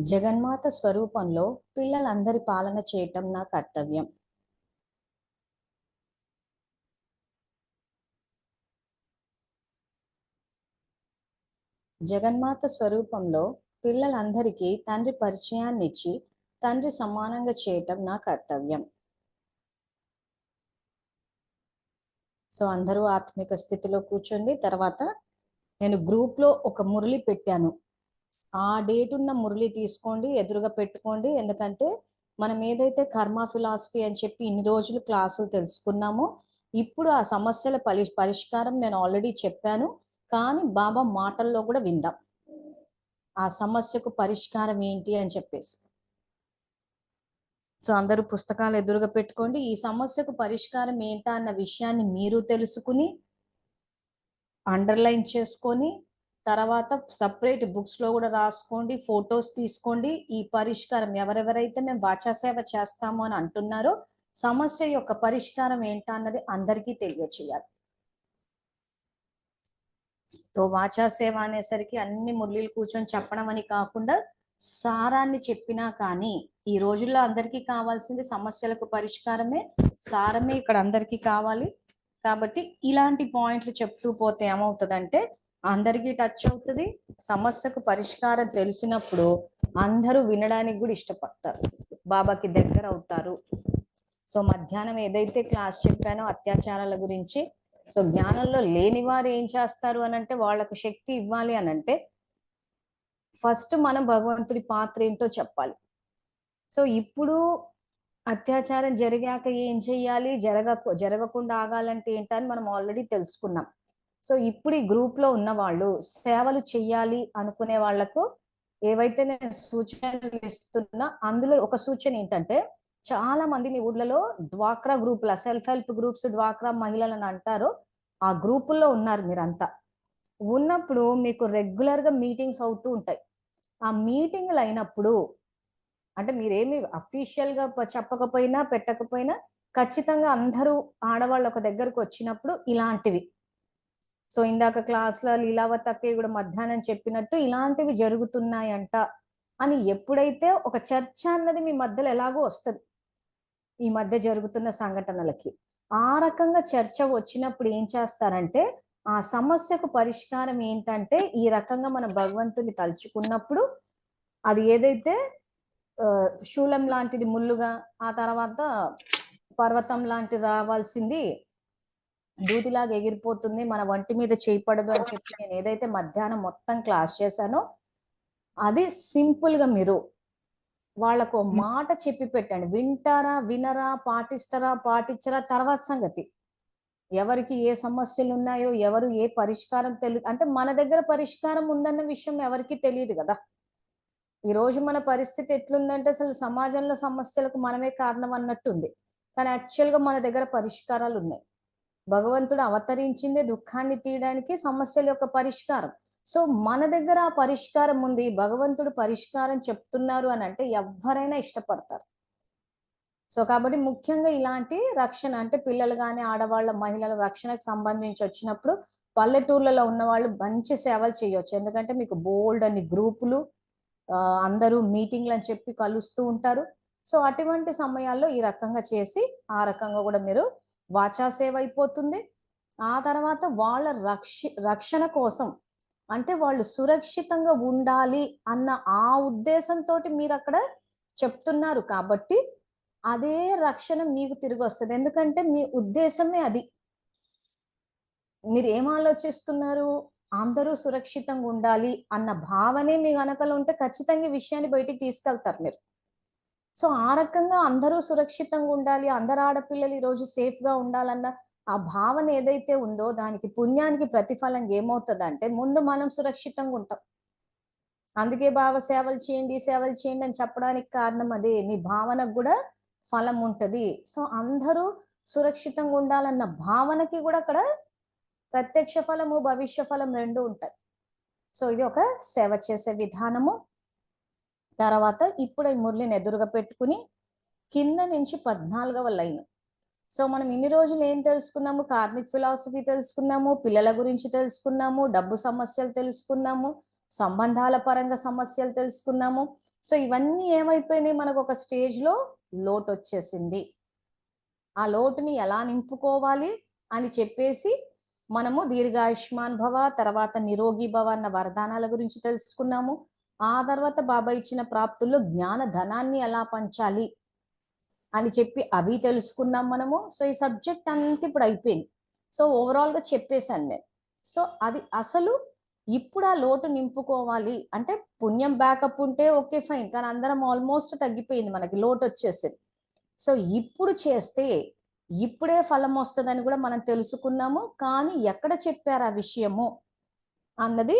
జగన్మాత స్వరూపంలో పిల్లలందరి పాలన చేయటం నా కర్తవ్యం. జగన్మాత స్వరూపంలో పిల్లలందరికీ తండ్రి పరిచయాన్నిచ్చి తండ్రి సమానంగా చేయటం నా కర్తవ్యం. సో అందరూ ఆత్మిక స్థితిలో కూర్చోండి. తర్వాత నేను గ్రూప్లో ఒక మురళి పెట్టాను. ఆ డేట్ ఉన్న మురళి తీసుకోండి, ఎదురుగా పెట్టుకోండి. ఎందుకంటే మనం ఏదైతే కర్మ ఫిలాసఫీ అని చెప్పి ఇన్ని రోజులు క్లాసులు తెలుసుకున్నామో, ఇప్పుడు ఆ సమస్యల పరిష్కారం నేను ఆల్రెడీ చెప్పాను. కానీ బాబా మాటల్లో కూడా విందాం ఆ సమస్యకు పరిష్కారం ఏంటి అని చెప్పేసి. సో అందరూ పుస్తకాలు ఎదురుగా పెట్టుకోండి. ఈ సమస్యకు పరిష్కారం ఏంటా అన్న విషయాన్ని మీరు తెలుసుకుని అండర్లైన్ చేసుకొని తర్వాత సపరేట్ బుక్స్ లో కూడా రాసుకోండి, ఫొటోస్ తీసుకోండి. ఈ పరిష్కారం ఎవరెవరైతే మేము వాచా సేవ చేస్తాము అని అంటున్నారో సమస్య యొక్క పరిష్కారం ఏంటా అన్నది అందరికీ తెలియచేయాలి. తో వాచా సేవ అనేసరికి అన్ని మురళీలు కూర్చొని చెప్పడం అని కాకుండా సారాన్ని చెప్పినా కానీ ఈ రోజుల్లో అందరికీ కావాల్సింది సమస్యలకు పరిష్కారమే, సారమే ఇక్కడ అందరికీ కావాలి. కాబట్టి ఇలాంటి పాయింట్లు చెప్తూ పోతే ఏమవుతుందంటే అందరికీ టచ్ అవుతుంది. సమస్యకు పరిష్కారం తెలిసినప్పుడు అందరూ వినడానికి కూడా ఇష్టపడతారు, బాబాకి దగ్గర అవుతారు. సో మధ్యాహ్నం ఏదైతే క్లాస్ చెప్పానో అత్యాచారాల గురించి, సో జ్ఞానంలో లేని వారు ఏం చేస్తారు అని అంటే వాళ్ళకు శక్తి ఇవ్వాలి అని అంటే ఫస్ట్ మనం భగవంతుడి పాత్ర ఏంటో చెప్పాలి. సో ఇప్పుడు అత్యాచారం జరిగాక ఏం చెయ్యాలి, జరగకుండా ఆగాలంటే ఏంటని మనం ఆల్రెడీ తెలుసుకున్నాం. సో ఇప్పుడు ఈ గ్రూప్ లో ఉన్న వాళ్ళు సేవలు చెయ్యాలి అనుకునే వాళ్లకు ఏవైతే నేను సూచనలు ఇస్తున్నా అందులో ఒక సూచన ఏంటంటే, చాలా మంది మీ ఊర్లలో డ్వాక్రా గ్రూపుల సెల్ఫ్ హెల్ప్ గ్రూప్స్ డ్వాక్రా మహిళలను అంటారు, ఆ గ్రూపుల్లో ఉన్నారు మీరంతా. ఉన్నప్పుడు మీకు రెగ్యులర్ గా మీటింగ్స్ అవుతూ ఉంటాయి. ఆ మీటింగ్లు అయినప్పుడు అంటే మీరేమి అఫీషియల్ గా చెప్పకపోయినా పెట్టకపోయినా ఖచ్చితంగా అందరూ ఆడవాళ్ళు ఒక దగ్గరకు వచ్చినప్పుడు ఇలాంటివి, సో ఇందాక క్లాస్లో లీలావతి అక్కయ్య కూడా మధ్యాహ్నం చెప్పినట్టు ఇలాంటివి జరుగుతున్నాయంట అని ఎప్పుడైతే ఒక చర్చ అన్నది మీ మధ్యలో ఎలాగో వస్తుంది ఈ మధ్య జరుగుతున్న సంఘటనలకి, ఆ రకంగా చర్చ వచ్చినప్పుడు ఏం చేస్తారంటే ఆ సమస్యకు పరిష్కారం ఏంటంటే ఈ రకంగా మనం భగవంతుని తలుచుకున్నప్పుడు అది ఏదైతే శూలం లాంటిది ముళ్ళుగా, ఆ తర్వాత పర్వతం లాంటిది రావాల్సింది దూదిలాగా ఎగిరిపోతుంది, మన వంటి మీద చేయపడదు అని చెప్పి నేను ఏదైతే మధ్యాహ్నం మొత్తం క్లాస్ చేశానో అది సింపుల్ గా మీరు వాళ్ళకు మాట చెప్పి పెట్టండి. వింటారా వినరా, పాటిస్తారా పాటించరా తర్వాత సంగతి. ఎవరికి ఏ సమస్యలు ఉన్నాయో, ఎవరు ఏ పరిష్కారం అంటే మన దగ్గర పరిష్కారం ఉందన్న విషయం ఎవరికి తెలియదు కదా. ఈ రోజు మన పరిస్థితి ఎట్లుందంటే అసలు సమాజంలో సమస్యలకు మనమే కారణం అన్నట్టుంది. కానీ యాక్చువల్ గా మన దగ్గర పరిష్కారాలు ఉన్నాయి. భగవంతుడు అవతరించిందే దుఃఖాన్ని తీయడానికి, సమస్యల యొక్క పరిష్కారం. సో మన దగ్గర ఆ పరిష్కారం ఉంది, భగవంతుడు పరిష్కారం చెప్తున్నారు అని అంటే ఎవరైనా ఇష్టపడతారు. సో కాబట్టి ముఖ్యంగా ఇలాంటి రక్షణ అంటే పిల్లలు కానీ ఆడవాళ్ళ మహిళల రక్షణకు సంబంధించి వచ్చినప్పుడు పల్లెటూర్లలో ఉన్న వాళ్ళు మంచి సేవలు చేయొచ్చు. ఎందుకంటే మీకు బోల్డ్ అని గ్రూపులు, అందరూ మీటింగ్లు అని చెప్పి కలుస్తూ ఉంటారు. సో అటువంటి సమయాల్లో ఈ రకంగా చేసి ఆ రకంగా కూడా మీరు వాచా సేవ అయిపోతుంది. ఆ తర్వాత వాళ్ళ రక్షణ కోసం అంటే వాళ్ళు సురక్షితంగా ఉండాలి అన్న ఆ ఉద్దేశంతో మీరు అక్కడ చెప్తున్నారు కాబట్టి అదే రక్షణ మీకు తిరిగి వస్తుంది. ఎందుకంటే మీ ఉద్దేశమే అది. మీరు ఏం ఆలోచిస్తున్నారు, అందరూ సురక్షితంగా ఉండాలి అన్న భావనే మీ వెనకలో ఉంటే ఖచ్చితంగా ఈ విషయాన్ని బయటికి తీసుకెళ్తారు మీరు. సో ఆ రకంగా అందరూ సురక్షితంగా ఉండాలి, అందరు ఆడపిల్లలు ఈరోజు సేఫ్ గా ఉండాలన్న ఆ భావన ఏదైతే ఉందో దానికి పుణ్యానికి ప్రతిఫలం ఏమవుతుందంటే ముందు మనం సురక్షితంగా ఉంటాం. అందుకే భావ సేవలు చేయండి సేవలు చేయండి అని చెప్పడానికి కారణం అదే, మీ భావనకు కూడా ఫలం ఉంటది. సో అందరూ సురక్షితంగా ఉండాలన్న భావనకి కూడా అక్కడ ప్రత్యక్ష ఫలము భవిష్య ఫలం రెండు ఉంటాయి. సో ఇది ఒక సేవ చేసే విధానము. తర్వాత ఇప్పుడు ఈ మురళిని ఎదురుగా పెట్టుకుని కింద నుంచి 14వ లైన్. సో మనం ఇన్ని రోజులు ఏం తెలుసుకున్నాము, కార్మిక్ ఫిలాసఫీ తెలుసుకున్నాము, పిల్లల గురించి తెలుసుకున్నాము, డబ్బు సమస్యలు తెలుసుకున్నాము, సంబంధాల పరంగా సమస్యలు తెలుసుకున్నాము. సో ఇవన్నీ ఏమైపోయినాయి, మనకు ఒక స్టేజ్ లో లోటు వచ్చేసింది. ఆ లోటుని ఎలా నింపుకోవాలి అని చెప్పేసి మనము దీర్ఘాయుష్మాన్ భవ, తర్వాత నిరోగి భవ అన్న వరదానాల గురించి తెలుసుకున్నాము. ఆ తర్వాత బాబా ఇచ్చిన ప్రాప్తుల్లో జ్ఞాన ధనాన్ని ఎలా పంచాలి అని చెప్పి అవి తెలుసుకున్నాం మనము. సో ఈ సబ్జెక్ట్ అంతా ఇప్పుడు అయిపోయింది. సో ఓవరాల్ గా చెప్పేశాను నేను. సో అది అసలు ఇప్పుడు ఆ లోటు నింపుకోవాలి అంటే పుణ్యం బ్యాకప్ ఉంటే ఓకే ఫైన్, కానీ అందరం ఆల్మోస్ట్ తగ్గిపోయింది, మనకి లోటు వచ్చేసింది. సో ఇప్పుడు చేస్తే ఇప్పుడే ఫలం వస్తుందని కూడా మనం తెలుసుకున్నాము. కానీ ఎక్కడ చెప్పారు ఆ విషయము అన్నది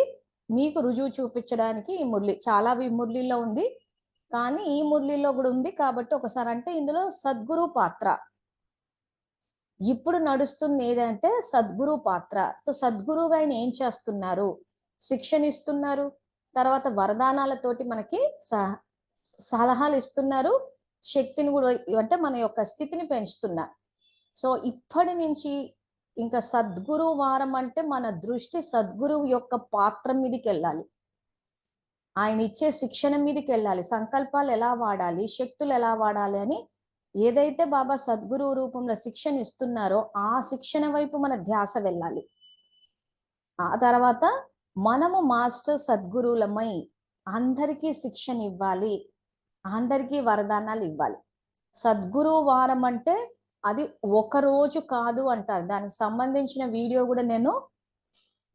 మీకు రుజువు చూపించడానికి ఈ మురళి, చాలా మురళిలో ఉంది కానీ ఈ మురళిలో కూడా ఉంది కాబట్టి ఒకసారి అంటే ఇందులో సద్గురు పాత్ర ఇప్పుడు నడుస్తుంది ఏదంటే సద్గురు పాత్ర. సో సద్గురువుగా ఆయన ఏం చేస్తున్నారు, శిక్షణ ఇస్తున్నారు, తర్వాత వరదానాలతోటి మనకి సలహాలు ఇస్తున్నారు, శక్తిని కూడా అంటే మన యొక్క స్థితిని పెంచుతున్నారు. సో ఇప్పటి నుంచి ఇంకా సద్గురు వారం అంటే మన దృష్టి సద్గురువు యొక్క పాత్ర మీదకి వెళ్ళాలి, ఆయన ఇచ్చే శిక్షణ మీదకి వెళ్ళాలి, సంకల్పాలు ఎలా వాడాలి, శక్తులు ఎలా వాడాలి అని ఏదైతే బాబా సద్గురువు రూపంలో శిక్షణ ఇస్తున్నారో ఆ శిక్షణ వైపు మన ధ్యాస వెళ్ళాలి. ఆ తర్వాత మనము మాస్టర్ సద్గురువులమై అందరికీ శిక్షణ ఇవ్వాలి, అందరికీ వరదానాలు ఇవ్వాలి. సద్గురు వారం అంటే అది ఒక రోజు కాదు అంటారు. దానికి సంబంధించిన వీడియో కూడా నేను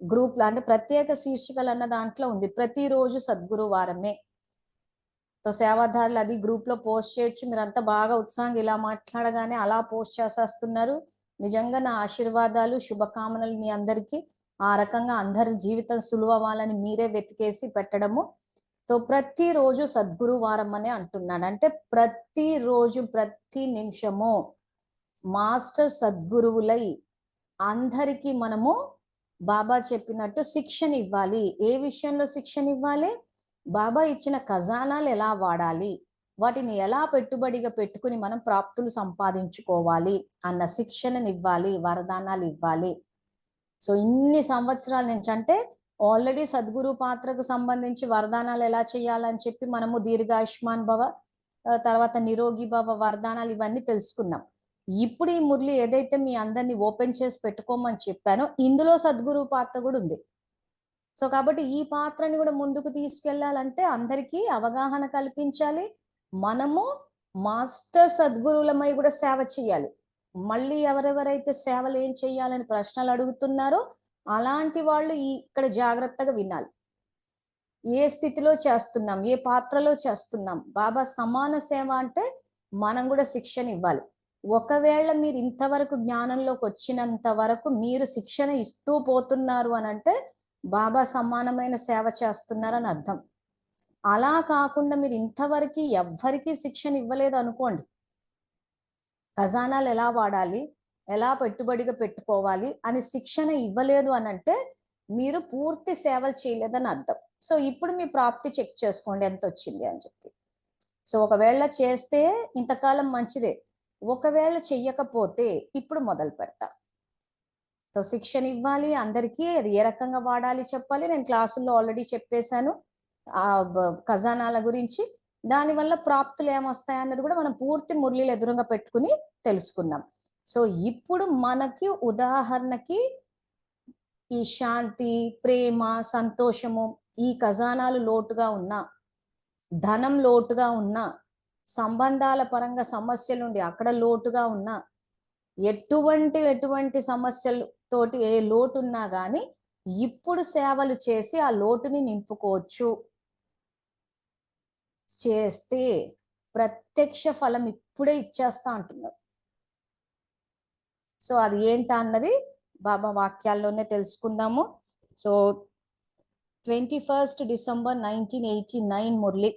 గ్రూప్ లో అంటే ప్రత్యేక శీర్షికలు అన్న దాంట్లో ఉంది, ప్రతిరోజు సద్గురు వారమే. సో సేవాదారులు అది గ్రూప్ లో పోస్ట్ చేయొచ్చు. మీరంతా బాగా ఉత్సాహంగా ఇలా మాట్లాడగానే అలా పోస్ట్ చేసేస్తున్నారు. నిజంగా నా ఆశీర్వాదాలు శుభకామనలు మీ అందరికీ. ఆ రకంగా అందరి జీవితం సులువు అవ్వాలని మీరే వెతికేసి పెట్టడము. సో ప్రతిరోజు సద్గురు వారం అనే అంటున్నాడు. అంటే ప్రతిరోజు ప్రతి నిమిషము మాస్టర్ సద్గురువులై అందరికీ మనము బాబా చెప్పినట్టు శిక్షణ ఇవ్వాలి. ఏ విషయంలో శిక్షణ ఇవ్వాలి, బాబా ఇచ్చిన ఖజానాలు ఎలా వాడాలి, వాటిని ఎలా పెట్టుబడిగా పెట్టుకుని మనం ప్రాప్తులు సంపాదించుకోవాలి అన్న శిక్షణను ఇవ్వాలి, వరదానాలు ఇవ్వాలి. సో ఇన్ని సంవత్సరాల నుంచి అంటే ఆల్రెడీ సద్గురు పాత్రకు సంబంధించి వరదానాలు ఎలా చేయాలని చెప్పి మనము దీర్ఘాయుష్మాన్ భవ, తర్వాత నిరోగి భవ వరదానాలు ఇవన్నీ తెలుసుకున్నాం. ఇప్పుడు ఈ మురళి ఏదైతే మీ అందరినీ ఓపెన్ చేసి పెట్టుకోమని చెప్పానో ఇందులో సద్గురు పాత్ర కూడా ఉంది. సో కాబట్టి ఈ పాత్రని కూడా ముందుకు తీసుకెళ్లాలంటే అందరికీ అవగాహన కల్పించాలి. మనము మాస్టర్ సద్గురువులమై కూడా సేవ చేయాలి. మళ్ళీ ఎవరెవరైతే సేవలు ఏం చేయాలని ప్రశ్నలు అడుగుతున్నారో అలాంటి వాళ్ళు ఇక్కడ జాగ్రత్తగా వినాలి. ఏ స్థితిలో చేస్తున్నాం, ఏ పాత్రలో చేస్తున్నాం. బాబా సమాన సేవ అంటే మనం కూడా శిక్షణ ఇవ్వాలి. ఒకవేళ మీరు ఇంతవరకు జ్ఞానంలోకి వచ్చినంత వరకు మీరు శిక్షణ ఇస్తూ పోతున్నారు అని అంటే బాబా సమానమైన సేవ చేస్తున్నారని అర్థం. అలా కాకుండా మీరు ఇంతవరకు ఎవ్వరికీ శిక్షణ ఇవ్వలేదు అనుకోండి, ఖజానాలు ఎలా వాడాలి, ఎలా పెట్టుబడిగా పెట్టుకోవాలి అని శిక్షణ ఇవ్వలేదు అని అంటే మీరు పూర్తి సేవలు చేయలేదని అర్థం. సో ఇప్పుడు మీ ప్రాప్తి చెక్ చేసుకోండి ఎంత వచ్చింది అని చెప్పి. సో ఒకవేళ చేస్తే ఇంతకాలం మంచిదే, ఒకవేళ చెయ్యకపోతే ఇప్పుడు మొదలు పెడతా. సో శిక్షణ ఇవ్వాలి అందరికీ, అది ఏ రకంగా వాడాలి చెప్పాలి. నేను క్లాసుల్లో ఆల్రెడీ చెప్పేశాను ఆ ఖజానాల గురించి. దానివల్ల ప్రాప్తులు ఏమొస్తాయి అన్నది కూడా మనం పూర్తి మురళిలు ఎదురుగా పెట్టుకుని తెలుసుకున్నాం. సో ఇప్పుడు మనకి ఉదాహరణకి ఈ శాంతి, ప్రేమ, సంతోషము, ఈ ఖజానాలు లోటుగా ఉన్నా, ధనం లోటుగా ఉన్నా, సంబంధాల పరంగా సమస్యలుండి అక్కడ లోటుగా ఉన్నా, ఎటువంటి సమస్యలతోటి ఏ లోటు ఉన్నా కానీ ఇప్పుడు సేవలు చేసి ఆ లోటుని నింపుకోవచ్చు. చేస్తే ప్రత్యక్ష ఫలం ఇప్పుడే ఇచ్చేస్తా అంటున్నారు. సో అది ఏంటా అన్నది బాబా వాక్యాల్లోనే తెలుసుకుందాము. So 21 December 1989 Murali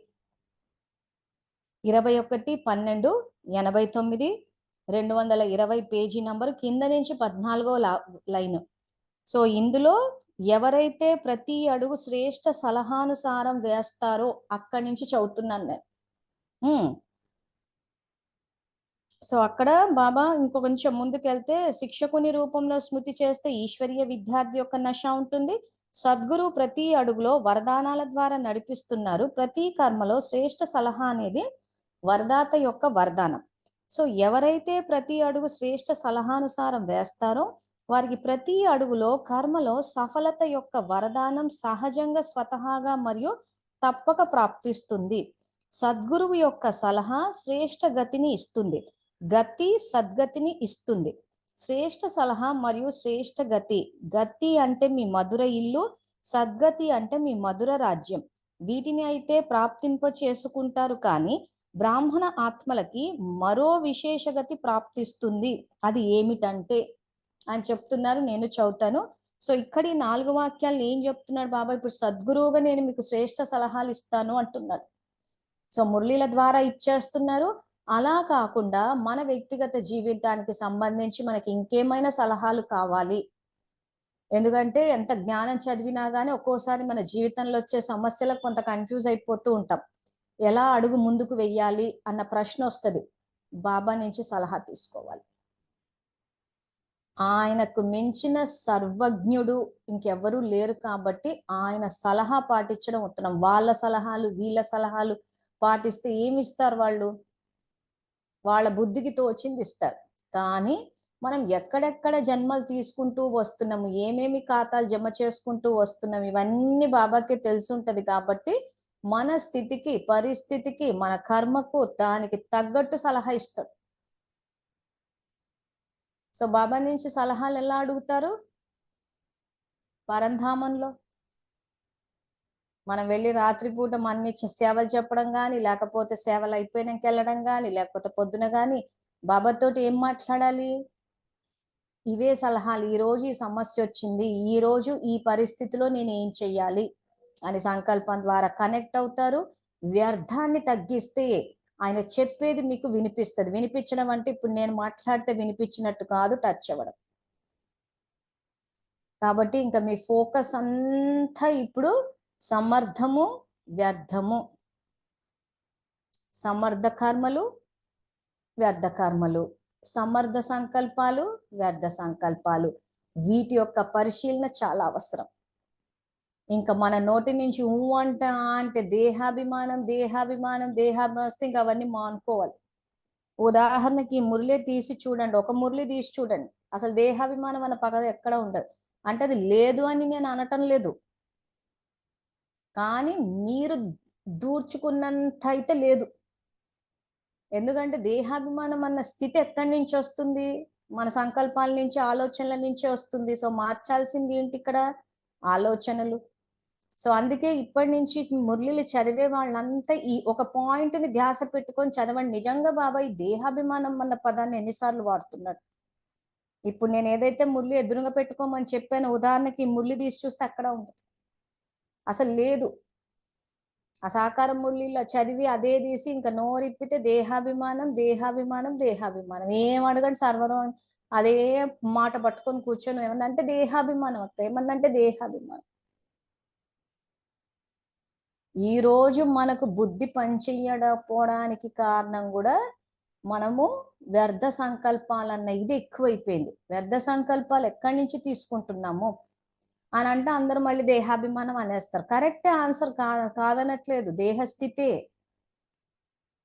21/12/89 220 page number కింద నుంచి 14వ లైన్. సో ఇందులో ఎవరైతే ప్రతి అడుగు శ్రేష్ఠ సలహానుసారం వేస్తారో అక్కడి నుంచి చదువుతున్నాను నేను. సో అక్కడ బాబా ఇంకొంచెం ముందుకెళ్తే శిక్షకుని రూపంలో స్మృతి చేస్తే ఈశ్వరీయ విద్యార్థి యొక్క నశ ఉంటుంది, సద్గురు ప్రతి అడుగులో వరదానాల ద్వారా నడిపిస్తున్నారు. ప్రతి కర్మలో శ్రేష్ఠ సలహా అనేది వరదాత యొక్క వరదానం. సో ఎవరైతే ప్రతి అడుగు శ్రేష్ఠ సలహానుసారం వేస్తారో వారికి ప్రతి అడుగులో కర్మలో సఫలత యొక్క వరదానం సహజంగా స్వతహాగా మరియు తప్పక ప్రాప్తిస్తుంది. సద్గురువు యొక్క సలహా శ్రేష్ఠ గతిని ఇస్తుంది. గతి సద్గతిని ఇస్తుంది. శ్రేష్ఠ సలహా మరియు శ్రేష్ఠ గతి. గతి అంటే మీ మధుర ఇల్లు, సద్గతి అంటే మీ మధుర రాజ్యం. వీటిని అయితే ప్రాప్తింప చేసుకుంటారు కానీ బ్రాహ్మణ ఆత్మలకి మరో విశేష గతి ప్రాప్తిస్తుంది. అది ఏమిటంటే అని చెప్తున్నారు. నేను చదువుతాను. సో ఇక్కడ ఈ 4 వాక్యాలను ఏం చెప్తున్నాడు బాబా? ఇప్పుడు సద్గురువుగా నేను మీకు శ్రేష్ఠ సలహాలు ఇస్తాను అంటున్నాడు. సో మురళీల ద్వారా ఇచ్చేస్తున్నారు. అలా కాకుండా మన వ్యక్తిగత జీవితానికి సంబంధించి మనకి ఇంకేమైనా సలహాలు కావాలి. ఎందుకంటే ఎంత జ్ఞానం చదివినా గానీ ఒక్కోసారి మన జీవితంలో వచ్చే సమస్యలకు కొంత కన్ఫ్యూజ్ అయిపోతూ ఉంటాం. ఎలా అడుగు ముందుకు వెయ్యాలి అన్న ప్రశ్న వస్తుంది. బాబా నుంచి సలహా తీసుకోవాలి. ఆయనకు మించిన సర్వజ్ఞుడు ఇంకెవ్వరూ లేరు కాబట్టి ఆయన సలహా పాటించడం ఉత్తమం. వాళ్ళ సలహాలు వీళ్ళ సలహాలు పాటిస్తే ఏమి ఇస్తారు? వాళ్ళ బుద్ధికి తోచింది ఇస్తారు. కానీ మనం ఎక్కడెక్కడ జన్మలు తీసుకుంటూ వస్తున్నాము, ఏమేమి ఖాతాలు జమ చేసుకుంటూ వస్తున్నాం, ఇవన్నీ బాబాకే తెలిసి ఉంటది. కాబట్టి మన స్థితికి, పరిస్థితికి, మన కర్మకు దానికి తగ్గట్టు సలహా ఇస్తాడు. సో బాబా నుంచి సలహాలు ఎలా అడుగుతారు? పరంధామంలో మనం వెళ్ళి రాత్రిపూట అన్ని సేవలు చెప్పడం కానీ, లేకపోతే సేవలు అయిపోయినాక వెళ్ళడం కానీ, లేకపోతే పొద్దున కానీ బాబాతోటి ఏం మాట్లాడాలి? ఇవే సలహాలు. ఈ రోజు ఈ సమస్య వచ్చింది, ఈ రోజు ఈ పరిస్థితిలో నేను ఏం చెయ్యాలి అని సంకల్పం ద్వారా కనెక్ట్ అవుతారు. వ్యర్థాన్ని తగ్గిస్తే ఆయన చెప్పేది మీకు వినిపిస్తుంది. వినిపించడం అంటే ఇప్పుడు నేను మాట్లాడితే వినిపించినట్టు కాదు, టచ్ అవ్వడం. కాబట్టి ఇంకా మీ ఫోకస్ అంతా ఇప్పుడు సమర్థము, వ్యర్థము. సమర్థ కర్మలు, వ్యర్థ కర్మలు. సమర్థ సంకల్పాలు, వ్యర్థ సంకల్పాలు. వీటి యొక్క పరిశీలన చాలా అవసరం. ఇంకా మన నోటి నుంచి అంటే దేహాభిమానం దేహాభిమానం దేహాభిమానం వస్తే ఇంకా అవన్నీ మానుకోవాలి. ఉదాహరణకి ఈ మురళి తీసి చూడండి, ఒక మురళి తీసి చూడండి, అసలు దేహాభిమానం అన్న పగ ఎక్కడ ఉండదు. అంటే అది లేదు అని నేను అనటం లేదు, కానీ మీరు దూర్చుకున్నంత అయితే లేదు. ఎందుకంటే దేహాభిమానం అన్న స్థితి ఎక్కడి నుంచి వస్తుంది? మన సంకల్పాల నుంచి, ఆలోచనల నుంచే వస్తుంది. సో మార్చాల్సింది ఏంటి ఇక్కడ? ఆలోచనలు. సో అందుకే ఇప్పటి నుంచి మురళిలు చదివే వాళ్ళంతా ఈ ఒక పాయింట్ ని ధ్యాస పెట్టుకొని చదవండి. నిజంగా బాబా ఈ దేహాభిమానం అన్న పదాన్ని ఎన్నిసార్లు వాడుతున్నాడు? ఇప్పుడు నేను ఏదైతే మురళి ఎదురుగా పెట్టుకోమని చెప్పాను, ఉదాహరణకి మురళి తీసి చూస్తే అక్కడ ఉంటుంది, అసలు లేదు. ఆ సాకారం మురళిలో చదివి అదే తీసి ఇంకా నోరిప్పితే దేహాభిమానం దేహాభిమానం దేహాభిమానం. ఏం అడగండి సర్వరం అదే మాట పట్టుకొని కూర్చొని ఏమన్నంటే దేహాభిమానం అక్క, ఏమన్నంటే దేహాభిమానం. ఈ రోజు మనకు బుద్ధి పనిచేయకపోవడానికి కారణం కూడా మనము వ్యర్థ సంకల్పాలన్న ఇది ఎక్కువైపోయింది. వ్యర్థ సంకల్పాలు ఎక్కడి నుంచి తీసుకుంటున్నాము అని అంటే అందరూ మళ్ళీ దేహాభిమానం అనేస్తారు. కరెక్టే, ఆన్సర్ కాదనట్లేదు, దేహస్థితే.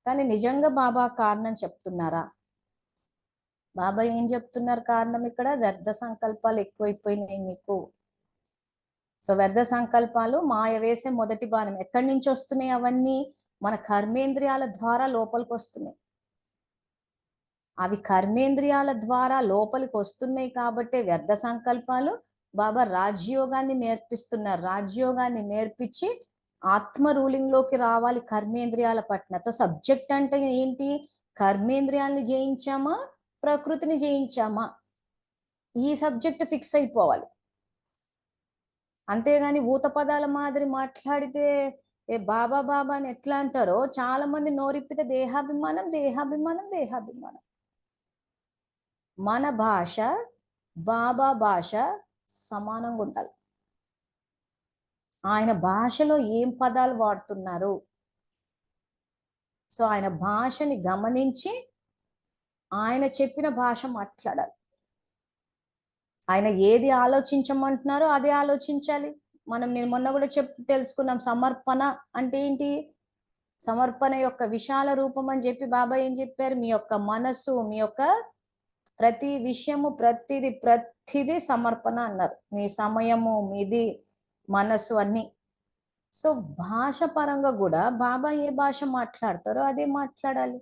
కానీ నిజంగా బాబా కారణం చెప్తున్నారా? బాబా ఏం చెప్తున్నారు కారణం ఇక్కడ? వ్యర్థ సంకల్పాలు ఎక్కువైపోయినాయి మీకు. సో వ్యర్థ సంకల్పాలు మాయ వేసే మొదటి బాణం. ఎక్కడి నుంచి వస్తున్నాయి అవన్నీ? మన కర్మేంద్రియాల ద్వారా లోపలికి వస్తున్నాయి. అవి కర్మేంద్రియాల ద్వారా లోపలికి వస్తున్నాయి కాబట్టే వ్యర్థ సంకల్పాలు. బాబా రాజయోగాన్ని నేర్పిస్తున్నారు. రాజయోగాన్ని నేర్పించి ఆత్మ రూలింగ్ లోకి రావాలి కర్మేంద్రియాల పట్ల. సబ్జెక్ట్ అంటే ఏంటి? కర్మేంద్రియాలని జయించామా, ప్రకృతిని జయించామా, ఈ సబ్జెక్ట్ ఫిక్స్ అయిపోవాలి. అంతేగాని ఊత పదాల మాదిరి మాట్లాడితే బాబా బాబా అని ఎట్లా అంటారో చాలా మంది నోరిప్పితే దేహాభిమానం దేహాభిమానం దేహాభిమానం. మన భాష బాబా భాష సమానంగా ఉండాలి. ఆయన భాషలో ఏం పదాలు వాడుతున్నారు, సో ఆయన భాషని గమనించి ఆయన చెప్పిన భాష మాట్లాడాలి. ఆయన ఏది ఆలోచించమంటున్నారో అదే ఆలోచించాలి. నేను మొన్న కూడా తెలుసుకున్నాం. సమర్పణ అంటే ఏంటి? సమర్పణ యొక్క విశాల రూపం అని చెప్పి బాబా ఏం చెప్పారు? మీ యొక్క మనస్సు, మీ యొక్క ప్రతి విషయము, ప్రతిది సమర్పణ అన్నారు. మీ సమయము, మీది మనస్సు అన్ని. సో భాష పరంగా కూడా బాబా ఏ భాష మాట్లాడతారో అదే మాట్లాడాలి.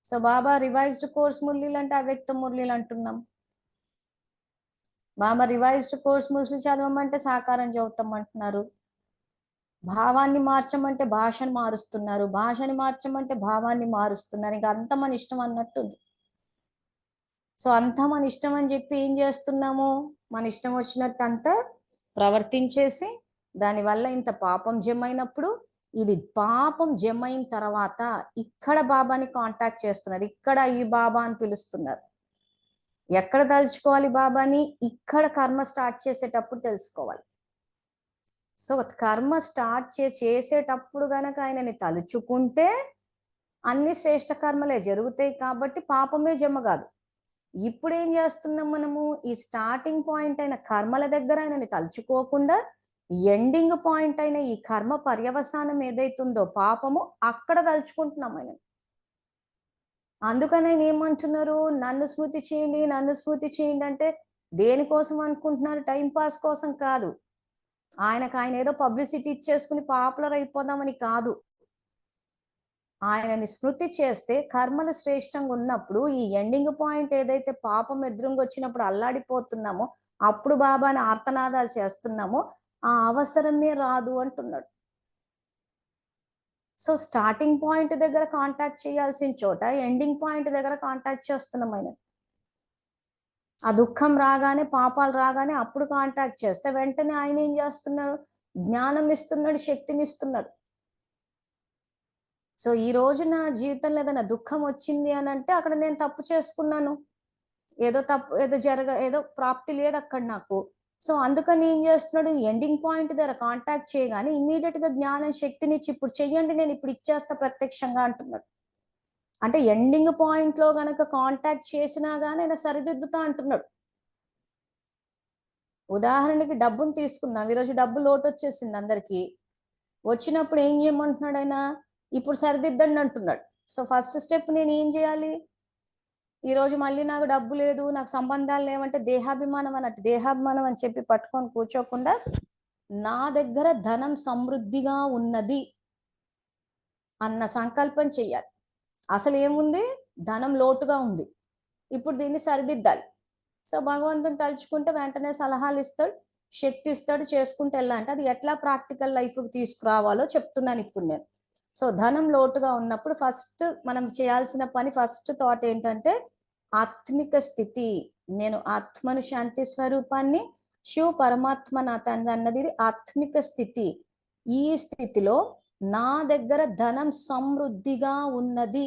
సో బాబా రివైజ్డ్ కోర్స్ మురళీలు అంటే అవ్యక్త మురళీలు అంటున్నాం. బాబా రివైజ్డ్ కోర్స్ మురళి చదవమంటే సాకారం చదువుతామంటున్నారు. భావాన్ని మార్చమంటే భాషను మారుస్తున్నారు. భాషని మార్చమంటే భావాన్ని మారుస్తున్నారు. ఇంకా అంత మన ఇష్టం అన్నట్టుంది. సో అంతా మన ఇష్టం అని చెప్పి ఏం చేస్తున్నాము? మన ఇష్టం వచ్చినట్టు అంతా ప్రవర్తించేసి దానివల్ల ఇంత పాపం జమైనప్పుడు, ఇది పాపం జమైన తర్వాత ఇక్కడ బాబాని కాంటాక్ట్ చేస్తున్నారు. ఇక్కడ ఈ బాబా అని పిలుస్తున్నారు. ఎక్కడ తలుచుకోవాలి బాబాని? ఇక్కడ కర్మ స్టార్ట్ చేసేటప్పుడు తెలుసుకోవాలి. సో కర్మ స్టార్ట్ చేసేటప్పుడు గనక ఆయనని తలుచుకుంటే అన్ని శ్రేష్ట కర్మలే జరుగుతాయి. కాబట్టి పాపమే జమ కాదు. ఇప్పుడు ఏం చేస్తున్నాం మనము? ఈ స్టార్టింగ్ పాయింట్ అయిన కర్మల దగ్గర ఆయనని తలుచుకోకుండా ఎండింగ్ పాయింట్ అయిన ఈ కర్మ పర్యవసానం ఏదైతుందో పాపము, అక్కడ తలుచుకుంటున్నాం ఆయన. అందుకని ఆయన ఏమంటున్నారు? నన్ను స్మృతి చేయండి, నన్ను స్మృతి చేయండి అంటే దేనికోసం అనుకుంటున్నారు? టైం పాస్ కోసం కాదు. ఆయన ఏదో పబ్లిసిటీ ఇచ్చేసుకుని పాపులర్ అయిపోదామని కాదు. ఆయనని స్మృతి చేస్తే కర్మలు శ్రేష్టంగా ఉన్నప్పుడు ఈ ఎండింగ్ పాయింట్ ఏదైతే పాపం ఎదురుగా వచ్చినప్పుడు అల్లాడిపోతున్నామో, అప్పుడు బాబాని ఆర్తనాదాలు చేస్తున్నామో ఆ అవసరమే రాదు అంటున్నాడు. సో స్టార్టింగ్ పాయింట్ దగ్గర కాంటాక్ట్ చేయాల్సిన చోట ఎండింగ్ పాయింట్ దగ్గర కాంటాక్ట్ చేస్తున్నాం ఆయన. ఆ దుఃఖం రాగానే, పాపాలు రాగానే అప్పుడు కాంటాక్ట్ చేస్తే వెంటనే ఆయన ఏం చేస్తున్నాడు? జ్ఞానం ఇస్తున్నాడు, శక్తిని ఇస్తున్నాడు. సో ఈ రోజు నా జీవితంలో ఏదైనా దుఃఖం వచ్చింది అని అంటే అక్కడ నేను తప్పు చేసుకున్నాను, ఏదో ప్రాప్తి లేదు అక్కడ నాకు. సో అందుకని ఏం చేస్తున్నాడు? ఎండింగ్ పాయింట్ దగ్గర కాంటాక్ట్ చేయగానే ఇమ్మీడియట్ గా జ్ఞానం, శక్తిని ఇచ్చి ఇప్పుడు చెయ్యండి, నేను ఇప్పుడు ఇచ్చేస్తా ప్రత్యక్షంగా అంటున్నాడు. అంటే ఎండింగ్ పాయింట్ లో గనక కాంటాక్ట్ చేసినా గానీ ఆయన సరిదిద్దుతా అంటున్నాడు. ఉదాహరణకి డబ్బును తీసుకుందాం. ఈరోజు డబ్బు లోటు వచ్చేసింది అందరికి. వచ్చినప్పుడు ఏం చేయమంటున్నాడు ఆయన? ఇప్పుడు సరిదిద్దండి అంటున్నాడు. సో ఫస్ట్ స్టెప్ నేను ఏం చేయాలి? ఈరోజు మళ్ళీ నాకు డబ్బు లేదు, నాకు సంబంధాలు లేవంటే దేహాభిమానం అన్నట్టు. దేహాభిమానం అని చెప్పి పట్టుకొని కూర్చోకుండా నా దగ్గర ధనం సమృద్ధిగా ఉన్నది అన్న సంకల్పం చెయ్యాలి. అసలు ఏముంది? ధనం లోటుగా ఉంది, ఇప్పుడు దీన్ని సరిదిద్దాలి. సో భగవంతుని తలుచుకుంటే వెంటనే సలహాలు ఇస్తాడు, శక్తి ఇస్తాడు, చేసుకుంటూ వెళ్ళాలంటే అది ఎట్లా ప్రాక్టికల్ లైఫ్కి తీసుకురావాలో చెప్తున్నాను ఇప్పుడు నేను. సో ధనం లోటుగా ఉన్నప్పుడు ఫస్ట్ మనం చేయాల్సిన పని, ఫస్ట్ థాట్ ఏంటంటే ఆత్మిక స్థితి. నేను ఆత్మను, శాంతి స్వరూపాన్ని, శివ పరమాత్మ నా తండ్రి అన్నది ఆత్మిక స్థితి. ఈ స్థితిలో నా దగ్గర ధనం సమృద్ధిగా ఉన్నది,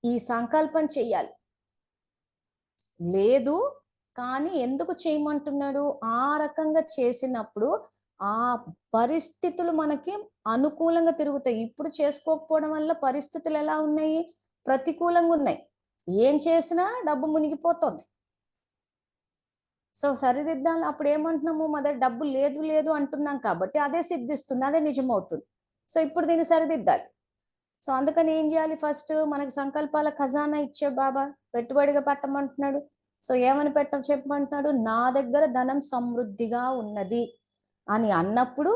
ఈ సంకల్పం చెయ్యాలి. లేదు కానీ ఎందుకు చేయమంటున్నాడు? ఆ రకంగా చేసినప్పుడు ఆ పరిస్థితులు మనకి అనుకూలంగా తిరుగుతాయి. ఇప్పుడు చేసుకోకపోవడం వల్ల పరిస్థితులు ఎలా ఉన్నాయి? ప్రతికూలంగా ఉన్నాయి. ఏం చేసినా డబ్బు మునిగిపోతుంది. సో సరిదిద్దాలి. అప్పుడు ఏమంటున్నాము? మొదటి డబ్బు లేదు అంటున్నాం కాబట్టి అదే సిద్ధిస్తుంది, అదే నిజమవుతుంది. సో ఇప్పుడు దీన్ని సరిదిద్దాలి. సో అందుకని ఏం చేయాలి? ఫస్ట్ మనకి సంకల్పాల ఖజానా ఇచ్చే బాబా పెట్టుబడిగా పెట్టమంటున్నాడు. సో ఏమని చెప్పమంటున్నాడు? నా దగ్గర ధనం సమృద్ధిగా ఉన్నది అని అన్నప్పుడు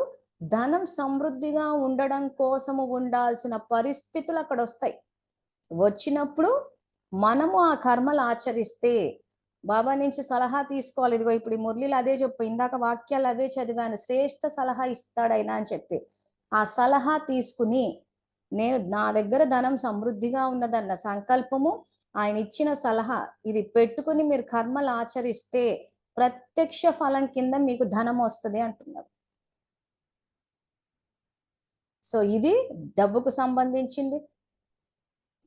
ధనం సమృద్ధిగా ఉండడం కోసము ఉండాల్సిన పరిస్థితులు అక్కడ వస్తాయి. వచ్చినప్పుడు మనము ఆ కర్మలు ఆచరిస్తే బాబా నుంచి సలహా తీసుకోవాలి. ఇదిగో ఇప్పుడు ఈ మురళిలు అదే చెప్పు, ఇందాక వాక్యాలు అవే చదివాను, శ్రేష్ఠ సలహా ఇస్తాడైనా అని చెప్పి ఆ సలహా తీసుకుని నేను నా దగ్గర ధనం సమృద్ధిగా ఉన్నదన్న సంకల్పము, ఆయన ఇచ్చిన సలహా ఇది పెట్టుకుని మీరు కర్మలు ఆచరిస్తే ప్రత్యక్ష ఫలం కింద మీకు ధనం వస్తుంది అంటున్నారు. సో ఇది డబ్బుకు సంబంధించింది.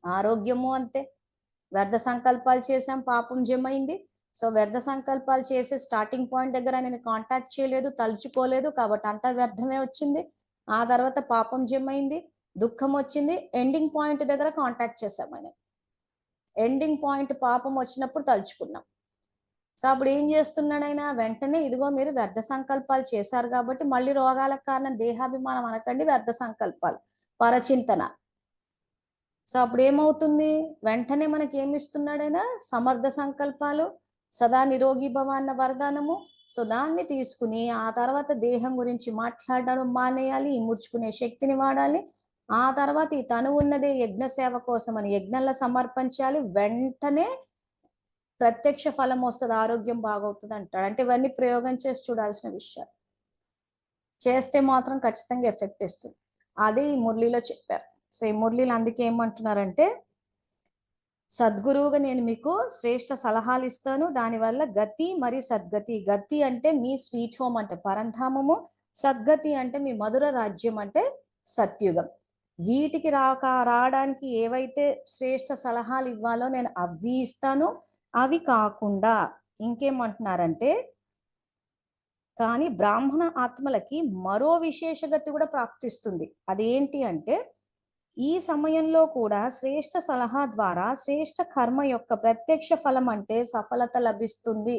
ఆరోగ్యము అంతే. వ్యర్థ సంకల్పాలు చేసాం, పాపం జమైంది. సో వ్యర్థ సంకల్పాలు చేసే స్టార్టింగ్ పాయింట్ దగ్గర నేను కాంటాక్ట్ చేయలేదు, తలుచుకోలేదు, కాబట్టి అంతా వ్యర్థమే వచ్చింది. ఆ తర్వాత పాపం జమైంది, దుఃఖం వచ్చింది. ఎండింగ్ పాయింట్ దగ్గర కాంటాక్ట్ చేసాం ఆయన. ఎండింగ్ పాయింట్ పాపం వచ్చినప్పుడు తలుచుకున్నాం. సో అప్పుడు ఏం చేస్తున్నాడు ఆయన? వెంటనే ఇదిగో మీరు వ్యర్థ సంకల్పాలు చేశారు కాబట్టి మళ్ళీ రోగాలకు కారణం దేహాభిమానం అనకండి, వ్యర్థ సంకల్పాలు, పరచింతన. సో అప్పుడు ఏమవుతుంది? వెంటనే మనకి ఏమి ఇస్తున్నాడు ఆయన? సమర్థ సంకల్పాలు, సదా నిరోగి భవ అన్న వరదానము. సో దాన్ని తీసుకుని ఆ తర్వాత దేహం గురించి మాట్లాడడం మానేయాలి, ముడుచుకునే శక్తిని వాడాలి. ఆ తర్వాత ఈ తను ఉన్నదే యజ్ఞ సేవ కోసం అని యజ్ఞంలో సమర్పించాలి. వెంటనే ప్రత్యక్ష ఫలం వస్తుంది, ఆరోగ్యం బాగవుతుంది అంటాడు. అంటే ఇవన్నీ ప్రయోగం చేసి చూడాల్సిన విషయాలు. చేస్తే మాత్రం ఖచ్చితంగా ఎఫెక్ట్ ఇస్తుంది. అదే ఈ మురళిలో చెప్పారు. సో ఈ మురళిలో అందుకే ఏమంటున్నారంటే, సద్గురువుగా నేను మీకు శ్రేష్ఠ సలహాలు ఇస్తాను, దానివల్ల గతి మరియు సద్గతి. గతి అంటే మీ స్వీట్ హోమ్ అంటే పరంధామము, సద్గతి అంటే మీ మధుర రాజ్యం అంటే సత్యుగం. వీటికి రావడానికి ఏవైతే శ్రేష్ఠ సలహాలు ఇవ్వాలో నేను అవి ఇస్తాను. అవి కాకుండా ఇంకేమంటున్నారంటే, కానీ బ్రాహ్మణ ఆత్మలకి మరో విశేషగతి కూడా ప్రాప్తిస్తుంది. అదేంటి అంటే, ఈ సమయంలో కూడా శ్రేష్ఠ సలహా ద్వారా శ్రేష్ఠ కర్మ యొక్క ప్రత్యక్ష ఫలం అంటే సఫలత లభిస్తుంది.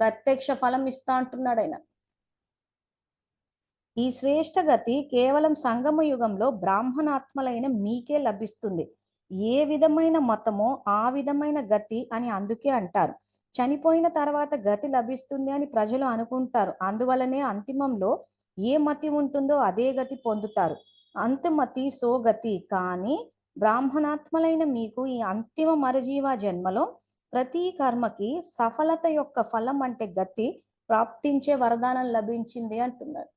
ప్రత్యక్ష ఫలం ఇస్తా అంటున్నాడు ఆయన. ఈ శ్రేష్ఠ గతి కేవలం సంగమ యుగంలో బ్రాహ్మణాత్మలైన మీకే లభిస్తుంది. ఏ విధమైన మతమో ఆ విధమైన గతి అని అందుకే అంటారు. చనిపోయిన తర్వాత గతి లభిస్తుంది అని ప్రజలు అనుకుంటారు. అందువలనే అంతిమంలో ఏ మతి ఉంటుందో అదే గతి పొందుతారు. అంతమతి సోగతి. కానీ బ్రాహ్మణాత్మలైన మీకు ఈ అంతిమ మరజీవ జన్మలో ప్రతి కర్మకి సఫలత యొక్క ఫలం అంటే గతి ప్రాప్తించే వరదానం లభించింది అంటున్నారు.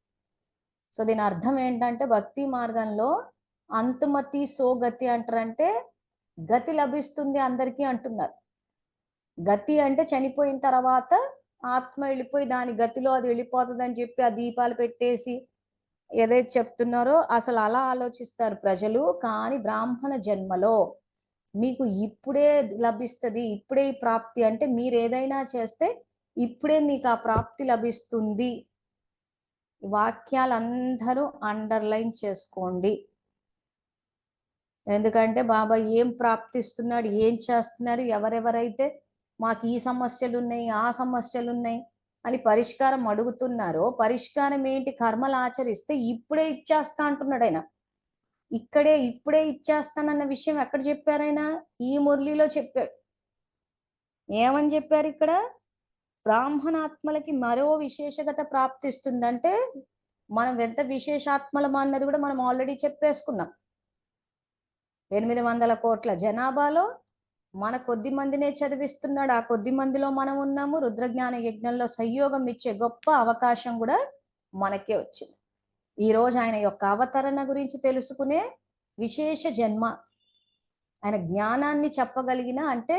సో దీని అర్థం ఏంటంటే, భక్తి మార్గంలో అంతమతి సోగతి అంటారంటే గతి లభిస్తుంది అందరికీ అంటున్నారు. గతి అంటే చనిపోయిన తర్వాత ఆత్మ వెళ్ళిపోయి దాని గతిలో అది వెళ్ళిపోతుంది అని చెప్పి ఆ దీపాలు పెట్టేసి ఏదైతే చెప్తున్నారో అసలు అలా ఆలోచిస్తారు ప్రజలు. కానీ బ్రాహ్మణ జన్మలో మీకు ఇప్పుడే లభిస్తుంది, ఇప్పుడే ఈ ప్రాప్తి. అంటే మీరు ఏదైనా చేస్తే ఇప్పుడే మీకు ఆ ప్రాప్తి లభిస్తుంది. వాక్యాలందరూ అండర్లైన్ చేసుకోండి. ఎందుకంటే బాబా ఏం ప్రాప్తిస్తున్నాడు, ఏం చేస్తున్నాడు, ఎవరెవరైతే మాకు ఈ సమస్యలు ఉన్నాయి, ఆ సమస్యలు ఉన్నాయి అని పరిష్కారం అడుగుతున్నారో, పరిష్కారం ఏంటి? కర్మలు ఆచరిస్తే ఇప్పుడే ఇచ్చేస్తా అంటున్నాడు ఆయన. ఇప్పుడే ఇచ్చేస్తానన్న విషయం ఎక్కడ చెప్పారైనా? ఈ మురళిలో చెప్పాడు. ఏమని చెప్పారు ఇక్కడ? బ్రాహ్మణాత్మలకి మరో విశేషగత ప్రాప్తిస్తుందంటే మనం ఎంత విశేషాత్మలం అన్నది కూడా మనం ఆల్రెడీ చెప్పేసుకున్నాం. 800 కోట్ల జనాభాలో మన కొద్ది మందినే చదివిస్తున్నాడు. ఆ కొద్ది మందిలో మనం ఉన్నాము. రుద్రజ్ఞాన యజ్ఞంలో సంయోగం ఇచ్చే గొప్ప అవకాశం కూడా మనకే వచ్చింది. ఈ రోజు ఆయన యొక్క అవతరణ గురించి తెలుసుకునే విశేష జన్మ. ఆయన జ్ఞానాన్ని చెప్పగలిగిన, అంటే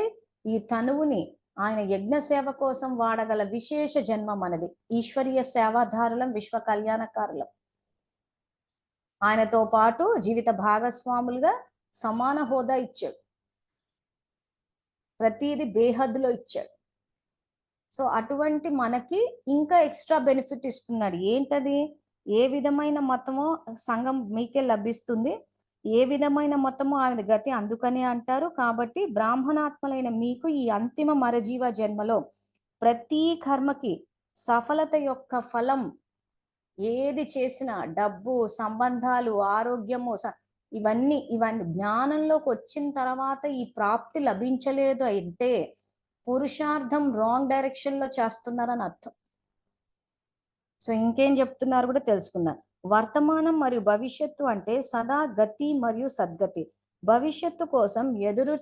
ఈ తనువుని ఆయన యజ్ఞ సేవ కోసం వాడగల విశేష జన్మ మనది. ఈశ్వరీయ సేవాధారులం, విశ్వ కళ్యాణకారులం. ఆయనతో పాటు జీవిత భాగస్వాములుగా సమాన హోదా ఇచ్చాడు. ప్రతిదీ బేహద్దులో ఇచ్చాడు. సో అటువంటి మనకి ఇంకా ఎక్స్ట్రా బెనిఫిట్ ఇస్తున్నాడు. ఏంటది? ఏ విధమైన మతమో సంఘం మీకే లభిస్తుంది, ఏ విధమైన మతమో ఆయన గతి అందుకనే అంటారు. కాబట్టి బ్రాహ్మణాత్మలైన మీకు ఈ అంతిమ మరజీవ జన్మలో ప్రతి కర్మకి సఫలత యొక్క ఫలం, ఏది చేసినా డబ్బు, సంబంధాలు, ఆరోగ్యము, ఇవన్నీ జ్ఞానంలోకి వచ్చిన తర్వాత ఈ ప్రాప్తి లభించలేదు అంటే పురుషార్థం రాంగ్ డైరెక్షన్ లో చేస్తున్నారని అర్థం. సో ఇంకేం చెప్తున్నారు కూడా తెలుసుకుందాం. వర్తమానం మరియు భవిష్యత్తు అంటే సదా గతి మరియు సద్గతి. భవిష్యత్తు కోసం ఎదురు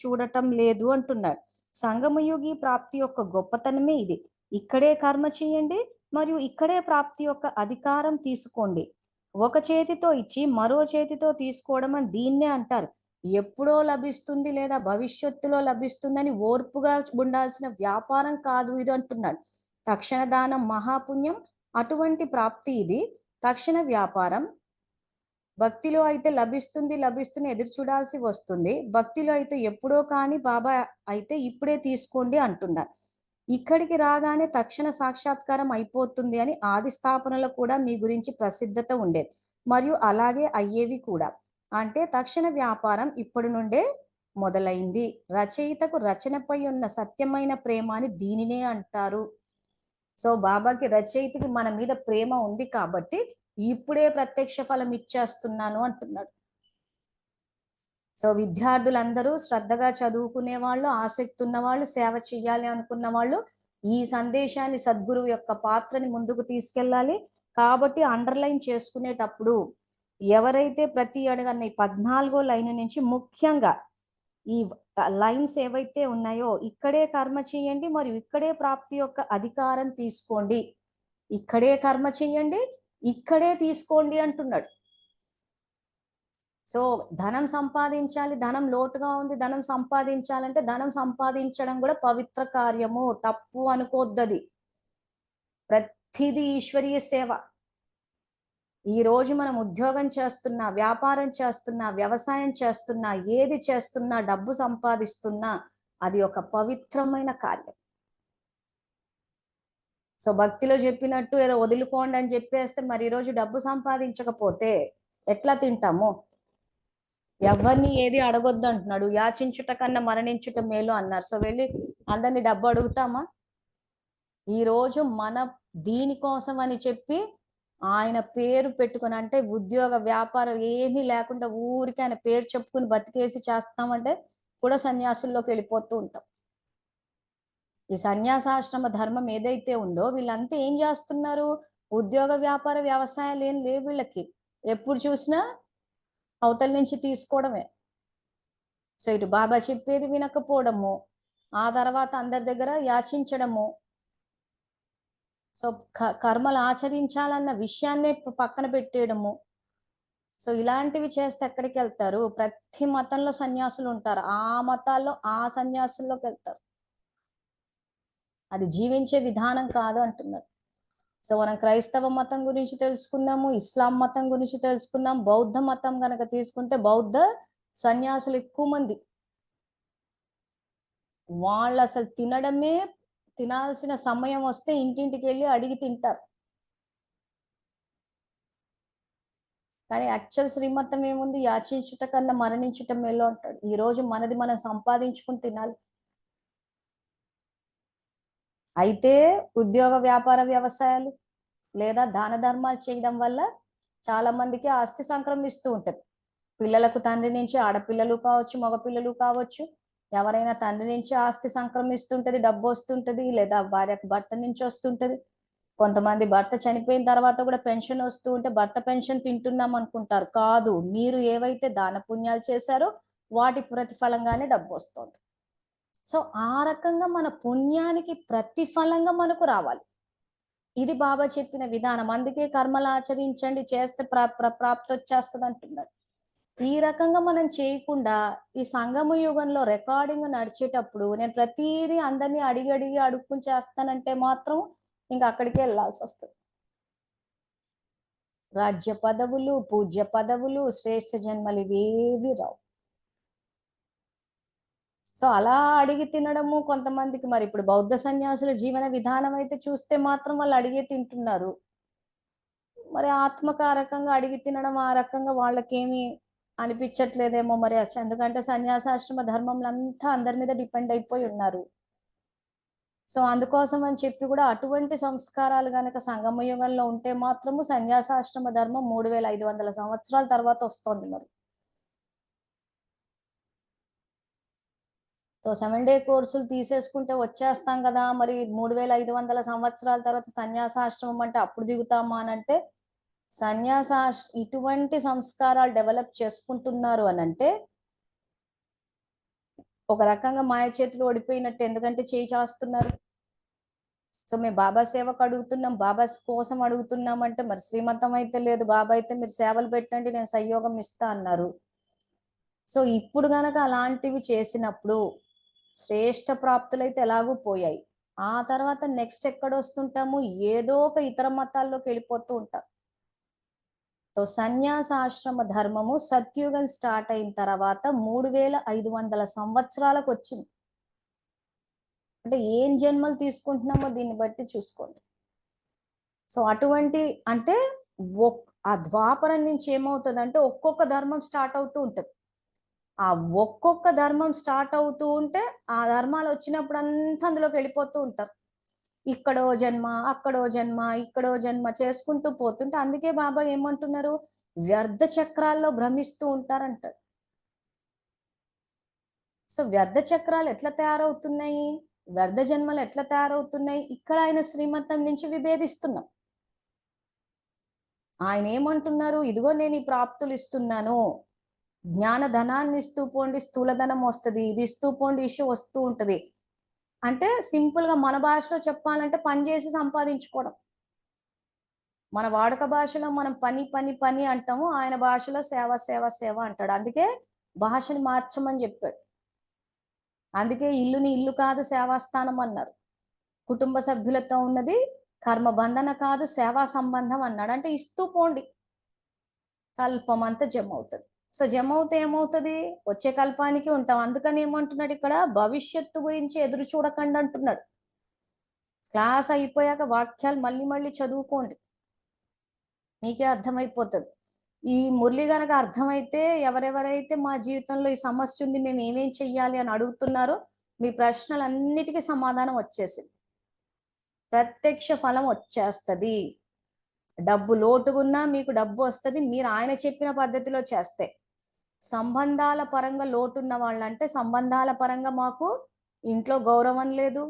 చూడటం లేదు అంటున్నాడు. సంగమయుగి ప్రాప్తి యొక్క గొప్పతనమే ఇది. ఇక్కడే కర్మ చేయండి మరియు ఇక్కడే ప్రాప్తి యొక్క అధికారం తీసుకోండి. ఒక చేతితో ఇచ్చి మరో చేతితో తీసుకోవడం అని దీన్నే అంటారు. ఎప్పుడో లభిస్తుంది లేదా భవిష్యత్తులో లభిస్తుందని ఓర్పుగా ఉండాల్సిన వ్యాపారం కాదు ఇది అంటున్నాడు. తక్షణ దానం మహాపుణ్యం. అటువంటి ప్రాప్తి ఇది. తక్షణ వ్యాపారం. భక్తిలో అయితే లభిస్తుంది ఎదురు చూడాల్సి వస్తుంది. భక్తిలో అయితే ఎప్పుడో కానీ, బాబా అయితే ఇప్పుడే తీసుకోండి అంటున్నారు. ఇక్కడికి రాగానే తక్షణ సాక్షాత్కారం అయిపోతుంది అని ఆది స్థాపనలో కూడా మీ గురించి ప్రసిద్ధత ఉండేది, మరియు అలాగే అయ్యేవి కూడా. అంటే తక్షణ వ్యాపారం ఇప్పటి నుండే మొదలైంది. రచయితకు రచనపై ఉన్న సత్యమైన ప్రేమ అని దీనినే అంటారు. సో బాబాకి రచయితకి మన మీద ప్రేమ ఉంది కాబట్టి ఇప్పుడే ప్రత్యక్ష ఫలం ఇచ్చేస్తున్నాను అంటున్నాడు. సో విద్యార్థులందరూ శ్రద్ధగా చదువుకునే వాళ్ళు, ఆసక్తి ఉన్న వాళ్ళు, సేవ చేయాలి అనుకున్న వాళ్ళు ఈ సందేశాన్ని, సద్గురువు యొక్క పాత్రని ముందుకు తీసుకెళ్ళాలి. కాబట్టి అండర్లైన్ చేసుకునేటప్పుడు ఎవరైతే ప్రతి అడగన్న 14వ లైన్ నుంచి ముఖ్యంగా ఈ లైన్స్ ఏవైతే ఉన్నాయో ఇక్కడే కర్మ చేయండి మరియు ఇక్కడే ప్రాప్తి యొక్క అధికారం తీసుకోండి, ఇక్కడే కర్మ చేయండి, ఇక్కడే తీసుకోండి అంటున్నాడు. సో ధనం సంపాదించాలి, ధనం లోటుగా ఉంది, ధనం సంపాదించాలంటే ధనం సంపాదించడం కూడా పవిత్ర కార్యము, తప్పు అనుకోద్దది. ప్రతిదీ ఈశ్వరీయ సేవ. ఈ రోజు మనం ఉద్యోగం చేస్తున్నా, వ్యాపారం చేస్తున్నా, వ్యవసాయం చేస్తున్నా, ఏది చేస్తున్నా, డబ్బు సంపాదిస్తున్నా అది ఒక పవిత్రమైన కార్యం. సో భక్తిలో చెప్పినట్టు ఏదో వదులుకోండి అని చెప్పేస్తే మరి ఈరోజు డబ్బు సంపాదించకపోతే ఎట్లా తింటాము? ఎవరిని ఏది అడగొద్దు అంటున్నాడు. యాచించుట కన్నా మరణించుట మేలు అన్నారు. సో వెళ్ళి అందరిని డబ్బు అడుగుతామా? ఈ రోజు మన దీనికోసం అని చెప్పి ఆయన పేరు పెట్టుకుని, అంటే ఉద్యోగ వ్యాపారం ఏమీ లేకుండా ఊరికి ఆయన పేరు చెప్పుకుని బతికేసి చేస్తామంటే కూడా సన్యాసుల్లోకి వెళ్ళిపోతూ ఉంటాం. ఈ సన్యాసాశ్రమ ధర్మం ఏదైతే ఉందో వీళ్ళంతా ఏం చేస్తున్నారు? ఉద్యోగ వ్యాపార వ్యవసాయాలు ఏం లేవు వీళ్ళకి. ఎప్పుడు చూసినా అవతల నుంచి తీసుకోవడమే. సో ఇటు బాబా చెప్పేది వినకపోవడము, ఆ తర్వాత అందరి దగ్గర యాచించడము, సో కర్మలు ఆచరించాలన్న విషయాన్నే పక్కన పెట్టేయడము. సో ఇలాంటివి చేస్తే ఎక్కడికి వెళ్తారు? ప్రతి మతంలో సన్యాసులు ఉంటారు, ఆ మతాల్లో ఆ సన్యాసుల్లోకి వెళ్తారు. అది జీవించే విధానం కాదు అంటున్నారు. సో మనం క్రైస్తవ మతం గురించి తెలుసుకున్నాము, ఇస్లాం మతం గురించి తెలుసుకున్నాం, బౌద్ధ మతం కనుక తీసుకుంటే బౌద్ధ సన్యాసులు ఎక్కువ మంది. వాళ్ళు అసలు తినడమే, తినాల్సిన సమయం వస్తే ఇంటింటికి వెళ్ళి అడిగి తింటారు. కానీ యాక్చువల్ శ్రీమతం ఏముంది? యాచించుట కన్నా మరణించుట మేలు అంటాడు. ఈ రోజు మనది మనం సంపాదించుకుని తినాలి. అయితే ఉద్యోగ వ్యాపార వ్యవసాయాలు లేదా దాన ధర్మాలు చేయడం వల్ల చాలా మందికి ఆస్తి సంక్రమిస్తూ ఉంటుంది. పిల్లలకు తండ్రి నుంచి, ఆడపిల్లలు కావచ్చు, మగపిల్లలు కావచ్చు, ఎవరైనా తండ్రి నుంచి ఆస్తి సంక్రమిస్తుంటది, డబ్బు వస్తుంటది, లేదా భార్యకు భర్త నుంచి వస్తుంటది. కొంతమంది భర్త చనిపోయిన తర్వాత కూడా పెన్షన్ వస్తూ ఉంటే భర్త పెన్షన్ తింటున్నాం అనుకుంటారు. కాదు, మీరు ఏవైతే దాన పుణ్యాలు చేశారో వాటి ప్రతిఫలంగానే డబ్బు వస్తుంది. సో ఆ రకంగా మన పుణ్యానికి ప్రతిఫలంగా మనకు రావాలి. ఇది బాబా చెప్పిన విధానం. అందుకే కర్మలు ఆచరించండి, చేస్తే ప్రాప్తి వచ్చేస్తుంది అంటున్నారు. ఈ రకంగా మనం చేయకుండా ఈ సంగమ యుగంలో రికార్డింగ్ నడిచేటప్పుడు నేను ప్రతిదీ అందరినీ అడిగి అడిగి అడుక్కుని చేస్తానంటే మాత్రం ఇంకా అక్కడికే వెళ్ళాల్సి వస్తుంది. రాజ్య పదవులు, పూజ్య పదవులు, శ్రేష్ఠ జన్మలు ఇవేవి రావు. సో అలా అడిగి తినడము కొంతమందికి. మరి ఇప్పుడు బౌద్ధ సన్యాసుల జీవన విధానం అయితే చూస్తే మాత్రం వాళ్ళు అడిగే తింటున్నారు. మరి ఆత్మకారకంగా అడిగి తినడం ఆ రకంగా వాళ్ళకేమి అనిపించట్లేదేమో మరి. ఎందుకంటే సన్యాసాశ్రమ ధర్మంలో అంతా అందరి మీద డిపెండ్ అయిపోయి ఉన్నారు. సో అందుకోసం అని చెప్పి కూడా అటువంటి సంస్కారాలు గనక సంగమ యుగంలో ఉంటే మాత్రము సన్యాసాశ్రమ ధర్మం 3500 సంవత్సరాల తర్వాత వస్తుంది. మరి సో 7 డే కోర్సులు తీసేసుకుంటే వచ్చేస్తాం కదా, మరి 3500 సంవత్సరాల తర్వాత సన్యాసాశ్రమం అంటే అప్పుడు దిగుతామా అని అంటే, ఇటువంటి సంస్కారాలు డెవలప్ చేసుకుంటున్నారు అని అంటే ఒక రకంగా మాయ చేతులు ఓడిపోయినట్టు. ఎందుకంటే చేయి చేస్తున్నారు. సో మేము బాబా సేవకు అడుగుతున్నాం, బాబా కోసం అడుగుతున్నాం అంటే మరి శ్రీమతం అయితే లేదు. బాబా అయితే మీరు సేవలు పెట్టండి, నేను సంయోగం ఇస్తా అన్నారు. సో ఇప్పుడు గనక అలాంటివి చేసినప్పుడు శ్రేష్ఠ ప్రాప్తులైతే ఎలాగూ పోయాయి. ఆ తర్వాత నెక్స్ట్ ఎక్కడ వస్తుంటాము? ఏదో ఒక ఇతర మతాల్లోకి వెళ్ళిపోతూ ఉంటాం. సో సన్యాసాశ్రమ ధర్మము సత్యుగం స్టార్ట్ అయిన తర్వాత 3500 సంవత్సరాలకు వచ్చింది. అంటే ఏం జన్మలు తీసుకుంటున్నామో దీన్ని బట్టి చూసుకోండి. సో అటువంటి అంటే ఆ ద్వాపరం నుంచి ఏమవుతుంది అంటే ఒక్కొక్క ధర్మం స్టార్ట్ అవుతూ ఉంటుంది. ఆ ఒక్కొక్క ధర్మం స్టార్ట్ అవుతూ ఉంటే ఆ ధర్మాలు వచ్చినప్పుడు అంతా అందులోకి వెళ్ళిపోతూ ఉంటారు. ఇక్కడో జన్మ, అక్కడో జన్మ, ఇక్కడో జన్మ చేసుకుంటూ పోతుంటే అందుకే బాబా ఏమంటున్నారు, వ్యర్థ చక్రాల్లో భ్రమిస్తూ ఉంటారంటారు. సో వ్యర్థ చక్రాలు ఎట్లా తయారవుతున్నాయి, వ్యర్థ జన్మలు ఎట్లా తయారవుతున్నాయి, ఇక్కడ ఆయన శ్రీమతం నుంచి విభేదిస్తున్నాం. ఆయన ఏమంటున్నారు, ఇదిగో నేను ఈ ప్రాప్తులు ఇస్తున్నాను, జ్ఞాన ధనాన్ని ఇస్తూ పోండి స్థూల ధనం వస్తుంది, ఇది ఇస్తూ పోండి ఇష్యూ వస్తూ ఉంటది. అంటే సింపుల్ గా మన భాషలో చెప్పాలంటే పని చేసి సంపాదించుకోవడం. మన వాడుక భాషలో మనం పని పని పని అంటాము, ఆయన భాషలో సేవ సేవ సేవ అంటాడు. అందుకే భాషని మార్చమని చెప్పాడు. అందుకే ఇల్లుని ఇల్లు కాదు సేవాస్థానం అన్నారు. కుటుంబ సభ్యులతో ఉన్నది కర్మ బంధన కాదు సేవా సంబంధం అన్నాడు. అంటే ఇస్తూ పోండి, కల్పం అంతా జమ అవుతుంది. సో జమ అవుతే ఏమవుతుంది, వచ్చే కల్పానికి ఉంటాం. అందుకని ఏమంటున్నాడు ఇక్కడ, భవిష్యత్తు గురించి ఎదురు చూడకండి అంటున్నాడు. క్లాస్ అయిపోయాక వాక్యాలు మళ్ళీ మళ్ళీ చదువుకోండి, మీకే అర్థమైపోతుంది. ఈ మురళి గనక అర్థమైతే ఎవరెవరైతే మా జీవితంలో ఈ సమస్య ఉంది మేము ఏమేం చెయ్యాలి అని అడుగుతున్నారో మీ ప్రశ్నలన్నిటికీ సమాధానం వచ్చేసింది. ప్రత్యక్ష ఫలం వచ్చేస్తుంది. డబ్బు లోటుగున్నా మీకు డబ్బు వస్తుంది, మీరు ఆయన చెప్పిన పద్ధతిలో చేస్తే. సంబంధాల పరంగా లోటున్న వాళ్ళంటే సంబంధాల పరంగా మాకు ఇంట్లో గౌరవం లేదు,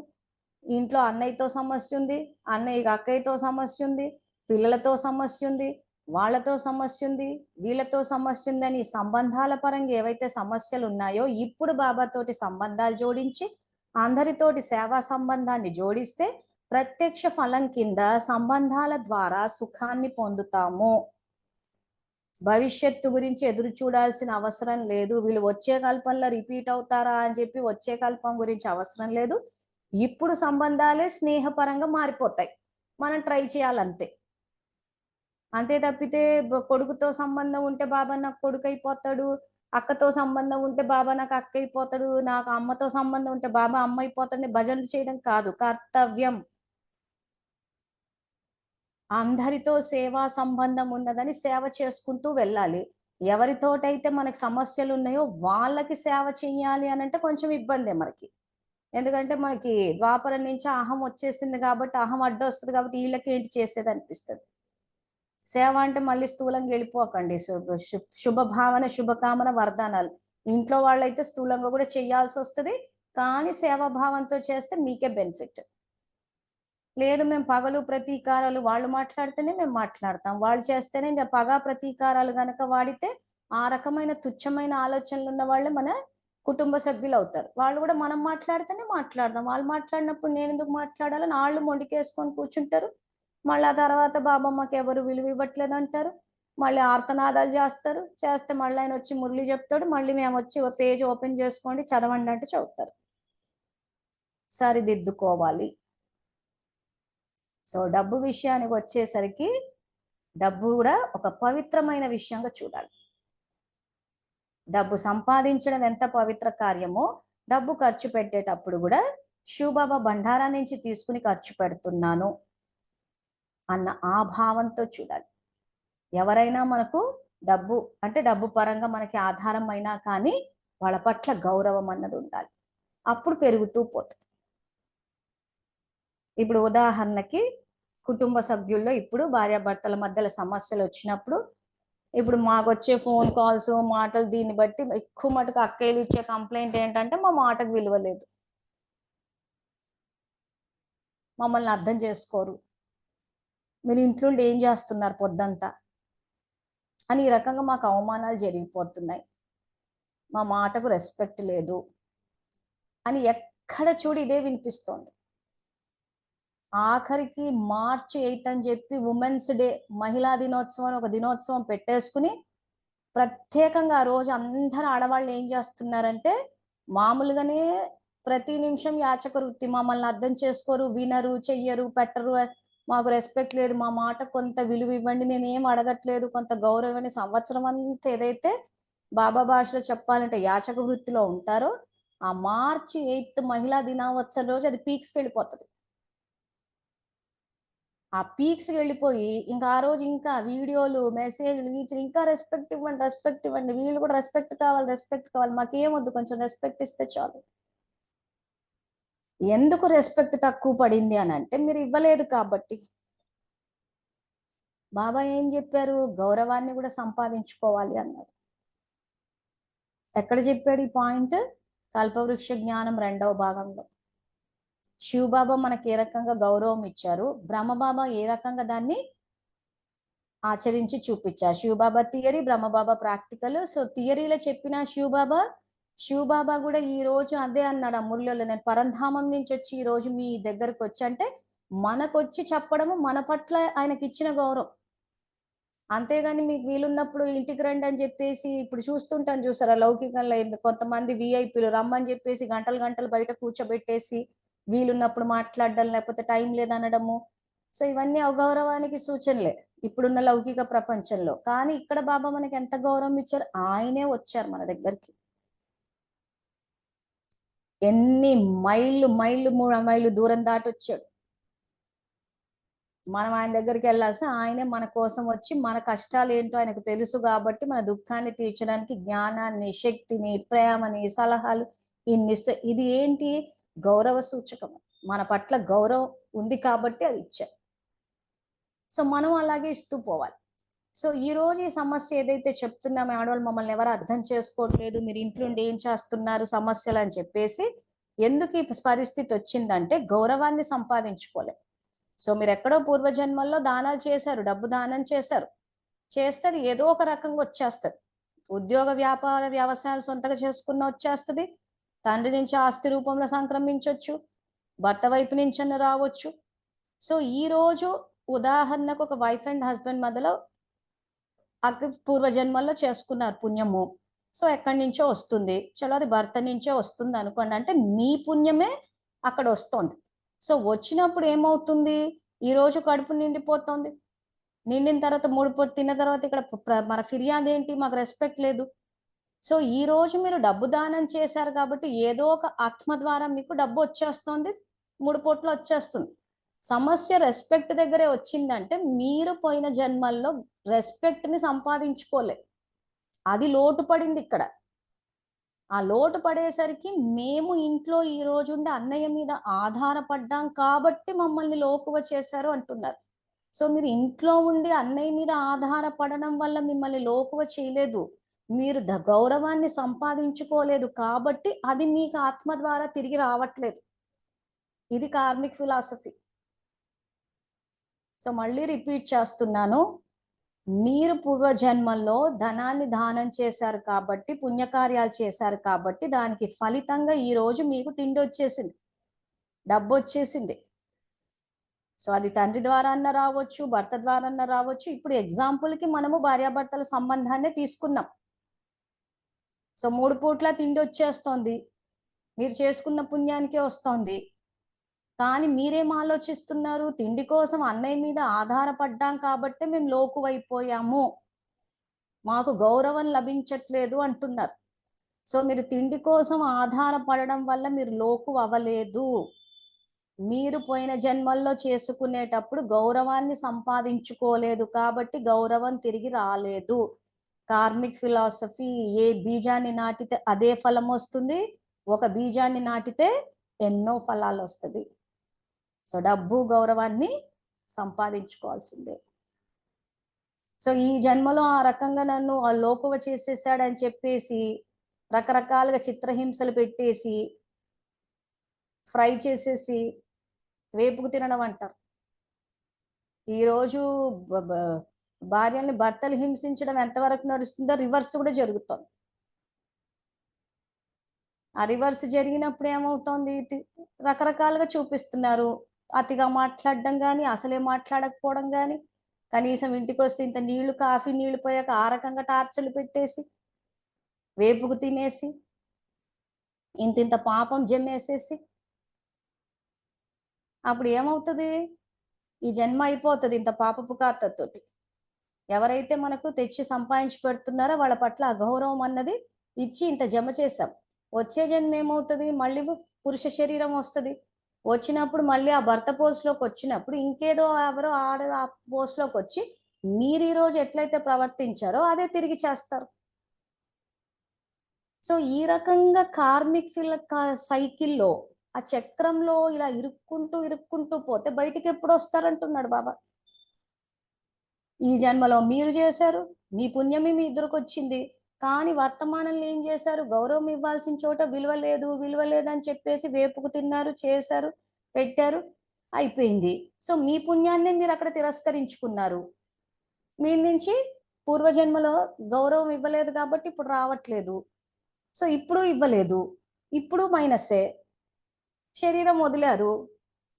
ఇంట్లో అన్నయ్యతో సమస్య ఉంది, అన్నయ్యకి అక్కయ్యతో సమస్య ఉంది, పిల్లలతో సమస్య ఉంది, వాళ్ళతో సమస్య ఉంది, వీళ్ళతో సమస్య ఉందని సంబంధాల పరంగా ఏవైతే సమస్యలు ఉన్నాయో ఇప్పుడు బాబాతోటి సంబంధాలు జోడించి అందరితోటి సేవా సంబంధాన్ని జోడిస్తే ప్రత్యక్ష ఫలం కింద సంబంధాల ద్వారా సుఖాన్ని పొందుతాము. భవిష్యత్తు గురించి ఎదురు చూడాల్సిన అవసరం లేదు. వీళ్ళు వచ్చే కల్పంలో రిపీట్ అవుతారా అని చెప్పి వచ్చే కల్పం గురించి అవసరం లేదు. ఇప్పుడు సంబంధాలే స్నేహపరంగా మారిపోతాయి, మనం ట్రై చేయాలంతే. అంతే తప్పితే కొడుకుతో సంబంధం ఉంటే బాబా నాకు కొడుకు అయిపోతాడు, అక్కతో సంబంధం ఉంటే బాబా నాకు అక్క అయిపోతాడు, నాకు అమ్మతో సంబంధం ఉంటే బాబా అమ్మ అయిపోతాడని భజనలు చేయడం కాదు కర్తవ్యం. అందరితో సేవా సంబంధం ఉన్నదని సేవ చేసుకుంటూ వెళ్ళాలి. ఎవరితోటైతే మనకి సమస్యలు ఉన్నాయో వాళ్ళకి సేవ చెయ్యాలి అని అంటే కొంచెం ఇబ్బందే మనకి. ఎందుకంటే మనకి ద్వాపరం నుంచి అహం వచ్చేసింది కాబట్టి, అహం అడ్డొస్తుంది కాబట్టి వీళ్ళకి ఏంటి చేసేది అనిపిస్తుంది. సేవ అంటే మళ్ళీ స్థూలంగా వెళ్ళిపోకండి. శుభ భావన శుభకామన వరదానాలు. ఇంట్లో వాళ్ళైతే స్థూలంగా కూడా చేయాల్సి వస్తుంది, కానీ సేవాభావంతో చేస్తే మీకే బెనిఫిట్. లేదు మేము పగలు ప్రతీకారాలు వాళ్ళు మాట్లాడితేనే మేము మాట్లాడతాం, వాళ్ళు చేస్తేనే పగ ప్రతీకారాలు గనక వాడితే ఆ రకమైన తుచ్చమైన ఆలోచనలు ఉన్న వాళ్ళే మన కుటుంబ సభ్యులు అవుతారు. వాళ్ళు కూడా మనం మాట్లాడితేనే మాట్లాడదాం, వాళ్ళు మాట్లాడినప్పుడు నేను ఎందుకు మాట్లాడాలని వాళ్ళు మొండికేసుకొని కూర్చుంటారు. మళ్ళీ ఆ తర్వాత బాబమ్మకి ఎవరు విలువ ఇవ్వట్లేదు అంటారు, మళ్ళీ ఆర్తనాదాలు చేస్తారు. చేస్తే మళ్ళీ ఆయన వచ్చి మురళి చెప్తాడు, మళ్ళీ మేము వచ్చి పేజ్ ఓపెన్ చేసుకోండి చదవండి అంటే చదువుతారు. సరిదిద్దుకోవాలి. సో డబ్బు విషయానికి వచ్చేసరికి డబ్బు కూడా ఒక పవిత్రమైన విషయంగా చూడాలి. డబ్బు సంపాదించడం ఎంత పవిత్ర కార్యమో డబ్బు ఖర్చు పెట్టేటప్పుడు కూడా శివబాబా బండారా నుంచి తీసుకుని ఖర్చు పెడుతున్నాను అన్న ఆ భావంతో చూడాలి. ఎవరైనా మనకు డబ్బు అంటే డబ్బు పరంగా మనకి ఆధారం అయినా కానీ వాళ్ళ పట్ల గౌరవం అన్నది ఉండాలి, అప్పుడు పెరుగుతూ పోతుంది. ఇప్పుడు ఉదాహరణకి కుటుంబ సభ్యుల్లో ఇప్పుడు భార్యాభర్తల మధ్యలో సమస్యలు వచ్చినప్పుడు ఇప్పుడు మాకు వచ్చే ఫోన్ కాల్స్ మాటలు దీన్ని బట్టి ఎక్కువ మటుకు అక్కయ్యలు ఇచ్చే కంప్లైంట్ ఏంటంటే మా మాటకు విలువ లేదు, మమ్మల్ని అర్థం చేసుకోరు, మీరు ఇంట్లో ఏం చేస్తున్నారు పొద్దంతా అని ఈ రకంగా మాకు అవమానాలు జరిగిపోతున్నాయి, మా మాటకు రెస్పెక్ట్ లేదు అని ఎక్కడ చూడు ఇదే వినిపిస్తోంది. ఆఖరికి March 8 అని చెప్పి ఉమెన్స్ డే మహిళా దినోత్సవం ఒక దినోత్సవం పెట్టేసుకుని ప్రత్యేకంగా ఆ రోజు అందరు ఆడవాళ్ళు ఏం చేస్తున్నారంటే మామూలుగానే ప్రతి నిమిషం యాచక వృత్తి, మమ్మల్ని అర్థం చేసుకోరు, వినరు, చెయ్యరు, పెట్టరు, మాకు రెస్పెక్ట్ లేదు, మా మాట కొంత విలువ ఇవ్వండి, మేము ఏం అడగట్లేదు, కొంత గౌరవం ఇవ్వండి, సంవత్సరం అంతా ఏదైతే బాబా భాషలో చెప్పాలంటే యాచక వృత్తిలో ఉంటారో ఆ March 8 మహిళా దినోత్సవం రోజు అది పీక్స్కి వెళ్ళిపోతుంది. ఆ పీక్స్ వెళ్ళిపోయి ఇంకా ఆ రోజు ఇంకా వీడియోలు మెసేజ్లు ఇంకా రెస్పెక్ట్ ఇవ్వండి వీళ్ళు కూడా రెస్పెక్ట్ కావాలి మాకేమొద్దు కొంచెం రెస్పెక్ట్ ఇస్తే చాలు. ఎందుకు రెస్పెక్ట్ తక్కువ పడింది అని అంటే మీరు ఇవ్వలేదు కాబట్టి. బాబా ఏం చెప్పారు? గౌరవాన్ని కూడా సంపాదించుకోవాలి అన్నారు. ఎక్కడ చెప్పాడు ఈ పాయింట్? కల్పవృక్ష జ్ఞానం 2వ భాగంలో. శివబాబా మనకి ఏ రకంగా గౌరవం ఇచ్చారు, బ్రహ్మబాబా ఏ రకంగా దాన్ని ఆచరించి చూపించారు. Shivbaba theory, Brahmababa practical. So థియరీలో చెప్పిన శివబాబా కూడా ఈ రోజు అదే అన్నాడు ఆ మురళిలో, నేను పరంధామం నుంచి వచ్చి ఈ రోజు మీ దగ్గరకు వచ్చి అంటే మనకొచ్చి చెప్పడము మన పట్ల ఆయనకి ఇచ్చిన గౌరవం. అంతేగాని మీకు వీలున్నప్పుడు ఇంటికి రండి అని చెప్పేసి ఇప్పుడు చూస్తుంటాను చూసారా లౌకికంలో కొంతమంది విఐపీలు రమ్మని చెప్పేసి గంటలు బయట కూర్చోబెట్టేసి వీలున్నప్పుడు మాట్లాడడం లేకపోతే టైం లేదనడము. సో ఇవన్నీ అగౌరవానికి సూచనలే ఇప్పుడున్న లౌకిక ప్రపంచంలో. కానీ ఇక్కడ బాబా మనకి ఎంత గౌరవం ఇచ్చారు, ఆయనే వచ్చారు మన దగ్గరికి. ఎన్ని మైళ్ళు దూరం దాటి వచ్చాడు. మనం ఆయన దగ్గరికి వెళ్ళాల్సి, ఆయనే మన కోసం వచ్చి మన కష్టాలు ఏంటో ఆయనకు తెలుసు కాబట్టి మన దుఃఖాన్ని తీర్చడానికి జ్ఞానాన్ని, శక్తిని, ప్రేమని, సలహాలు ఇన్నిస్తే ఇది ఏంటి? గౌరవ సూచకం. మన పట్ల గౌరవం ఉంది కాబట్టి అది ఇచ్చారు. సో మనం అలాగే ఇస్తూ పోవాలి. సో ఈ రోజు ఈ సమస్య ఏదైతే చెప్తున్నామో ఆడవాళ్ళు మమ్మల్ని ఎవరు అర్థం చేసుకోవట్లేదు, మీరు ఇంట్లో ఏం చేస్తున్నారు సమస్యలు అని చెప్పేసి, ఎందుకు ఈ పరిస్థితి వచ్చిందంటే గౌరవాన్ని సంపాదించుకోలేదు. సో మీరు ఎక్కడో పూర్వజన్మల్లో దానాలు చేశారు, డబ్బు దానం చేశారు, చేస్తే ఏదో ఒక రకంగా వచ్చేస్తుంది. ఉద్యోగ వ్యాపార వ్యవసాయాలు సొంతగా చేసుకున్న వచ్చేస్తుంది, తండ్రి నుంచి ఆస్తి రూపంలో సంక్రమించవచ్చు, భర్త వైపు నుంచి రావచ్చు. సో ఈ రోజు ఉదాహరణకు ఒక వైఫ్ అండ్ హస్బెండ్ మధ్యలో పూర్వజన్మల్లో చేసుకున్నారు పుణ్యము, సో ఎక్కడి నుంచో వస్తుంది, చలో అది భర్త నుంచే వస్తుంది అనుకోండి, అంటే మీ పుణ్యమే అక్కడ వస్తుంది. సో వచ్చినప్పుడు ఏమవుతుంది? ఈ రోజు కడుపు నిండిపోతుంది, నిండిన తర్వాత 3 పూట తిన్న తర్వాత ఇక్కడ మన ఫిర్యాదు ఏంటి? మాకు రెస్పెక్ట్ లేదు. సో ఈ రోజు మీరు డబ్బు దానం చేశారు కాబట్టి ఏదో ఒక ఆత్మ ద్వారా మీకు డబ్బు వచ్చేస్తుంది, 3 పూటలు వచ్చేస్తుంది. సమస్య రెస్పెక్ట్ దగ్గరే వచ్చిందంటే మీరు పోయిన జన్మల్లో రెస్పెక్ట్ ని సంపాదించుకోలే, అది లోటు పడింది ఇక్కడ. ఆ లోటు పడేసరికి మేము ఇంట్లో ఈ రోజు ఉండి అన్నయ్య మీద ఆధారపడ్డాం కాబట్టి మమ్మల్ని లోకువ చేశారు అంటున్నారు. సో మీరు ఇంట్లో ఉండి అన్నయ్య మీద ఆధారపడడం వల్ల మిమ్మల్ని లోకువ చేయలేదు, మీరు గౌరవాన్ని సంపాదించుకోలేదు కాబట్టి అది మీకు ఆత్మ ద్వారా తిరిగి రావట్లేదు. ఇది కార్మిక్ ఫిలాసఫీ. సో మళ్ళీ రిపీట్ చేస్తున్నాను, మీరు పూర్వజన్మల్లో ధనాన్ని దానం చేశారు కాబట్టి, పుణ్యకార్యాలు చేశారు కాబట్టి దానికి ఫలితంగా ఈ రోజు మీకు తిండి వచ్చేసింది, డబ్బు వచ్చేసింది. సో అది తండ్రి ద్వారా అన్న రావచ్చు, భర్త ద్వారా అన్న రావచ్చు. ఇప్పుడు ఎగ్జాంపుల్కి మనము భార్యాభర్తల సంబంధాన్ని తీసుకున్నాం. సో 3 పూట్ల తిండి వచ్చేస్తోంది, మీరు చేసుకున్న పుణ్యానికే వస్తోంది. కానీ మీరేం ఆలోచిస్తున్నారు? తిండి కోసం అన్నయ్య మీద ఆధారపడ్డాం కాబట్టి మేము లోకువైపోయాము, మాకు గౌరవం లభించట్లేదు అంటున్నారు. సో మీరు తిండి కోసం ఆధారపడడం వల్ల మీరు లోకు అవ్వలేదు. మీరు పోయిన జన్మల్లో చేసుకునేటప్పుడు గౌరవాన్ని సంపాదించుకోలేదు కాబట్టి గౌరవం తిరిగి రాలేదు. కార్మిక్ ఫిలాసఫీ, ఏ బీజాన్ని నాటితే అదే ఫలం వస్తుంది, ఒక బీజాన్ని నాటితే ఎన్నో ఫలాలు వస్తుంది. సో డబ్బు గౌరవాన్ని సంపాదించుకోవాల్సిందే. సో ఈ జన్మలో ఆ రకంగా నన్ను ఆ లోకువ చేసేసాడని చెప్పేసి రకరకాలుగా చిత్రహింసలు పెట్టేసి ఫ్రై చేసేసి వేపుకు తినడం అంటారు. ఈరోజు భార్యని భర్తలు హింసించడం ఎంతవరకు నడుస్తుందో రివర్స్ కూడా జరుగుతుంది. ఆ రివర్స్ జరిగినప్పుడు ఏమవుతోంది? రకరకాలుగా చూపిస్తున్నారు, అతిగా మాట్లాడడం కానీ, అసలే మాట్లాడకపోవడం కానీ, కనీసం ఇంటికి వస్తే ఇంత నీళ్లు కాఫీ నీళ్లు పోయాక ఆ రకంగా టార్చర్లు పెట్టేసి వేపుకు తినేసి ఇంత పాపం జమ్మేసేసి అప్పుడు ఏమవుతుంది? ఈ జన్మ అయిపోతుంది ఇంత పాపపు ఖాతాతోటి. ఎవరైతే మనకు తెచ్చి సంపాదించి పెడుతున్నారో వాళ్ళ పట్ల అగౌరవం అన్నది ఇచ్చి ఇంత జమ చేశాం. వచ్చే జన్మ ఏమవుతుంది? మళ్ళీ పురుష శరీరం వస్తుంది, వచ్చినప్పుడు మళ్ళీ ఆ భర్త పోస్ట్లోకి వచ్చినప్పుడు ఇంకేదో ఎవరో ఆ పోస్ట్లోకి వచ్చి మీరు ఈ రోజు ఎట్లయితే ప్రవర్తించారో అదే తిరిగి చేస్తారు. సో ఈ రకంగా కార్మిక్ సైకిల్లో ఆ చక్రంలో ఇలా ఇరుక్కుంటూ పోతే బయటికి ఎప్పుడు వస్తారంటున్నాడు బాబా. ఈ జన్మలో మీరు చేశారు, మీ పుణ్యమే మీ ఇద్దరికి వచ్చింది. కానీ వర్తమానంలో ఏం చేశారు? గౌరవం ఇవ్వాల్సిన చోట విలువ లేదు అని చెప్పేసి వేపుకు తిన్నారు, చేశారు, పెట్టారు, అయిపోయింది. సో మీ పుణ్యాన్నే మీరు అక్కడ తిరస్కరించుకున్నారు. మీ నుంచి పూర్వజన్మలో గౌరవం ఇవ్వలేదు కాబట్టి ఇప్పుడు రావట్లేదు. సో ఇప్పుడు ఇవ్వలేదు, ఇప్పుడు మైనస్సే. శరీరం వదిలారు,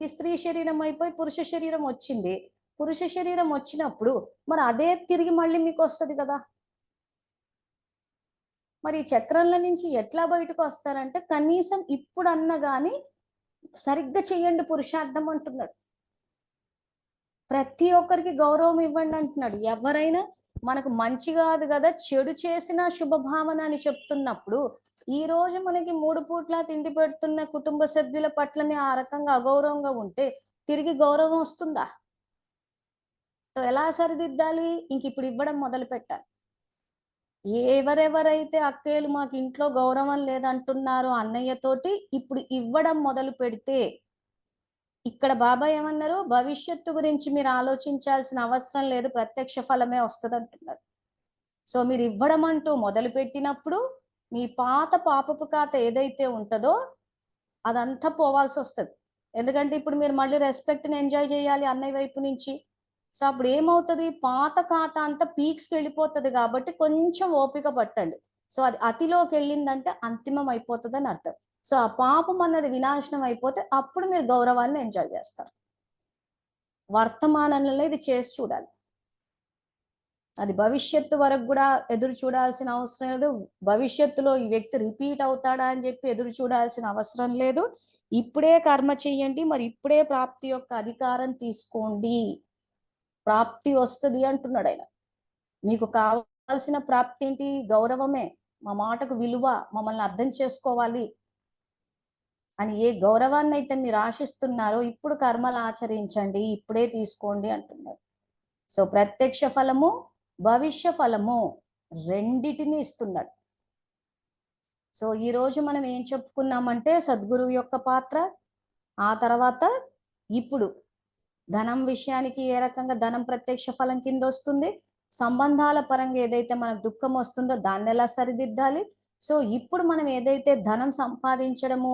ఈ స్త్రీ శరీరం అయిపోయి పురుష శరీరం వచ్చింది. పురుష శరీరం వచ్చినప్పుడు మరి అదే తిరిగి మళ్ళీ మీకు వస్తుంది కదా. మరి ఈ చక్రంలో నుంచి ఎట్లా బయటకు వస్తారంటే కనీసం ఇప్పుడు అన్న గాని సరిగ్గా చెయ్యండి పురుషార్థం అంటున్నాడు. ప్రతి ఒక్కరికి గౌరవం ఇవ్వండి అంటున్నాడు. ఎవరైనా మనకు మంచి కాదు కదా, చెడు చేసిన శుభభావన అని చెప్తున్నప్పుడు ఈ రోజు మనకి 3 పూట్ల తిండి పెడుతున్న కుటుంబ సభ్యుల పట్లని ఆ రకంగా అగౌరవంగా ఉంటే తిరిగి గౌరవం వస్తుందా? ఎలా సరిదిద్దాలి? ఇంక ఇప్పుడు ఇవ్వడం మొదలు పెట్టాలి. ఎవరెవరైతే అక్కయ్యలు మాకు ఇంట్లో గౌరవం లేదంటున్నారో అన్నయ్యతోటి ఇప్పుడు ఇవ్వడం మొదలు పెడితే, ఇక్కడ బాబా ఏమన్నారు? భవిష్యత్తు గురించి మీరు ఆలోచించాల్సిన అవసరం లేదు, ప్రత్యక్ష ఫలమే వస్తుంది అంటున్నారు. సో మీరు ఇవ్వడం అంటూ మొదలు పెట్టినప్పుడు మీ పాత పాపపు ఖాత ఏదైతే ఉంటుందో అదంతా పోవాల్సి వస్తుంది. ఎందుకంటే ఇప్పుడు మీరు మళ్ళీ రెస్పెక్ట్ని ఎంజాయ్ చేయాలి అన్నయ్య వైపు నుంచి. సో అప్పుడు ఏమవుతుంది? పాత ఖాతా అంతా పీక్స్కి వెళ్ళిపోతుంది కాబట్టి కొంచెం ఓపిక పట్టండి. సో అది అతిలోకి వెళ్ళిందంటే అంతిమం అయిపోతుంది అని అర్థం. సో ఆ పాపం అన్నది వినాశనం అయిపోతే అప్పుడు మీరు గౌరవాన్ని ఎంజాయ్ చేస్తారు. వర్తమానంలో ఇది చేసి చూడాలి. అది భవిష్యత్తు వరకు కూడా ఎదురు చూడాల్సిన అవసరం లేదు. భవిష్యత్తులో ఈ వ్యక్తి రిపీట్ అవుతాడా అని చెప్పి ఎదురు చూడాల్సిన అవసరం లేదు. ఇప్పుడే కర్మ చెయ్యండి, మరి ఇప్పుడే ప్రాప్తి యొక్క అధికారం తీసుకోండి. ప్రాప్తి వస్తుంది అంటున్నాడు ఆయన. మీకు కావాల్సిన ప్రాప్తి ఏంటి? గౌరవమే. మా మాటకు విలువ, మమ్మల్ని అర్థం చేసుకోవాలి అని ఏ గౌరవాన్ని అయితే మీరు ఆశిస్తున్నారో ఇప్పుడు కర్మలు ఆచరించండి, ఇప్పుడే తీసుకోండి అంటున్నారు. సో ప్రత్యక్ష ఫలము, భవిష్య ఫలము రెండిటిని ఇస్తున్నాడు. సో ఈ రోజు మనం ఏం చెప్పుకున్నామంటే సద్గురువు యొక్క పాత్ర, ఆ తర్వాత ఇప్పుడు ధనం విషయానికి ఏ రకంగా ధనం ప్రత్యక్ష ఫలం కింద వస్తుంది, సంబంధాల పరంగా ఏదైతే మనకు దుఃఖం వస్తుందో దాన్ని ఎలా సరిదిద్దాలి. సో ఇప్పుడు మనం ఏదైతే ధనం సంపాదించడము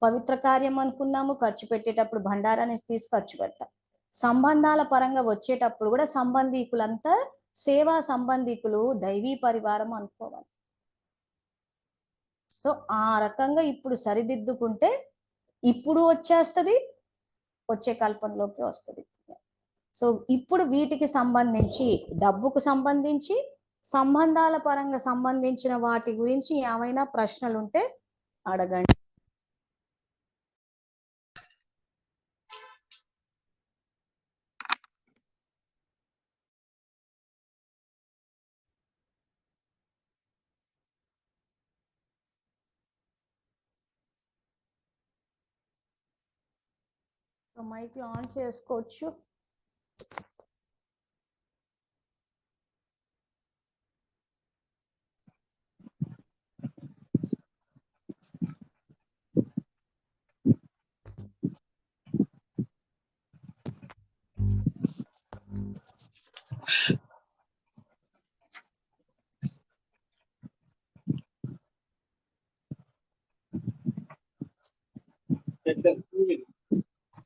పవిత్ర కార్యం అనుకున్నాము, ఖర్చు పెట్టేటప్పుడు భండారాన్ని తీసి ఖర్చు పెడతాం. సంబంధాల పరంగా వచ్చేటప్పుడు కూడా సంబంధీకులంతా సేవా సంబంధికులు, దైవీ పరివారం అనుకోవాలి. సో ఆ రకంగా ఇప్పుడు సరిదిద్దుకుంటే ఇప్పుడు వచ్చేస్తుంది, వచ్చే కల్పనలోకి వస్తుంది. సో ఇప్పుడు వీటికి సంబంధించి, డబ్బుకు సంబంధించి, సంబంధాల పరంగా సంబంధించిన వాటి గురించి ఏమైనా ప్రశ్నలు ఉంటే అడగండి. సో మైక్ ఆన్ చేసుకోవచ్చు.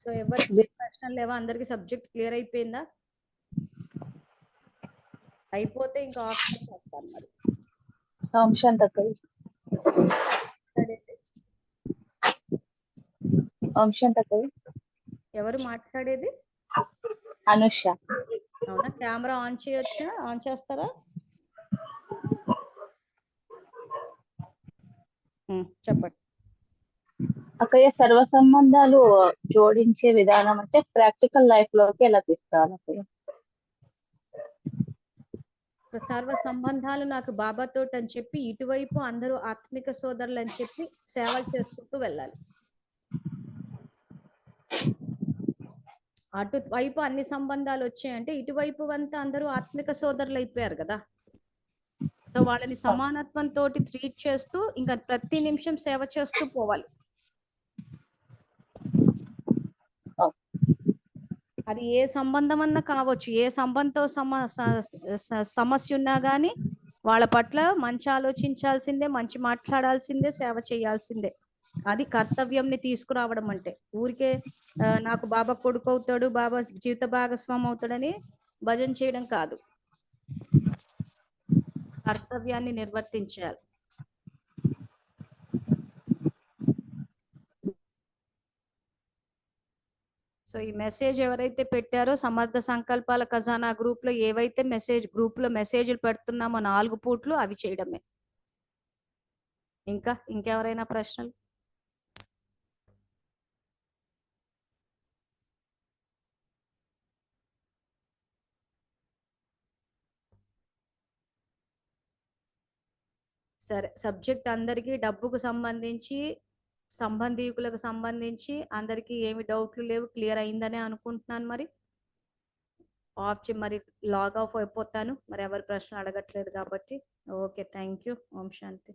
సో ఎవరికి ప్రశ్నలు లేవా? అందరికి సబ్జెక్ట్ క్లియర్ అయిపోయిందా? అయిపోతే ఇంకా ఆఫ్ చేస్తాను మరి. ఎవరు మాట్లాడేది? అనుష. అవునా? కెమెరా ఆన్ చేయొచ్చా? ఆన్ చేస్తారా? చెప్పండి. అక్కయ్య, సర్వ సంబంధాలు జోడించే విధానం అంటే ప్రాక్టికల్ లైఫ్ లోకి ఎలా తీసుకోవాలి అక్కయ్య? సర్వ సంబంధాలు నాకు బాబాతో అని చెప్పి ఇటువైపు అందరూ ఆత్మిక సోదరులు అని చెప్పి సేవలు చేసుకుంటూ వెళ్ళాలి. అటువైపు అన్ని సంబంధాలు వచ్చాయంటే ఇటువైపు అంతా అందరూ ఆత్మిక సోదరులు అయిపోయారు కదా. సో వాళ్ళని సమానత్వంతో ట్రీట్ చేస్తూ ఇంకా ప్రతి నిమిషం సేవ చేస్తూ పోవాలి. అది ఏ సంబంధం అన్నా కావచ్చు, ఏ సంబంధంతో సమస్య ఉన్నా కానీ వాళ్ళ పట్ల మంచి ఆలోచించాల్సిందే, మంచి మాట్లాడాల్సిందే, సేవ చేయాల్సిందే. అది కర్తవ్యంని తీసుకురావడం అంటే. ఊరికే నాకు బాబా కొడుకు అవుతాడు, బాబా జీవిత భాగస్వామి అవుతాడని భజన చేయడం కాదు, కర్తవ్యాన్ని నిర్వర్తించాలి. సో ఈ మెసేజ్ ఎవరైతే పెట్టారో సమర్థ సంకల్పాల ఖజానా గ్రూప్ లో ఏవైతే గ్రూప్ లో మెసేజ్లు పెడుతున్నామో 4 పూట్లు అవి చేయడమే. ఇంకెవరైనా ప్రశ్నలు? సరే, సబ్జెక్ట్ అందరికీ డబ్బుకు సంబంధించి, సంబంధీకులకు సంబంధించి అందరికీ ఏమి డౌట్లు లేవు, క్లియర్ అయిందనే అనుకుంటున్నాను. మరి మరి లాగ్ ఆఫ్ అయిపోతాను, మరి ఎవరు ప్రశ్న అడగట్లేదు కాబట్టి. Okay, thank you. ఓం శాంతి.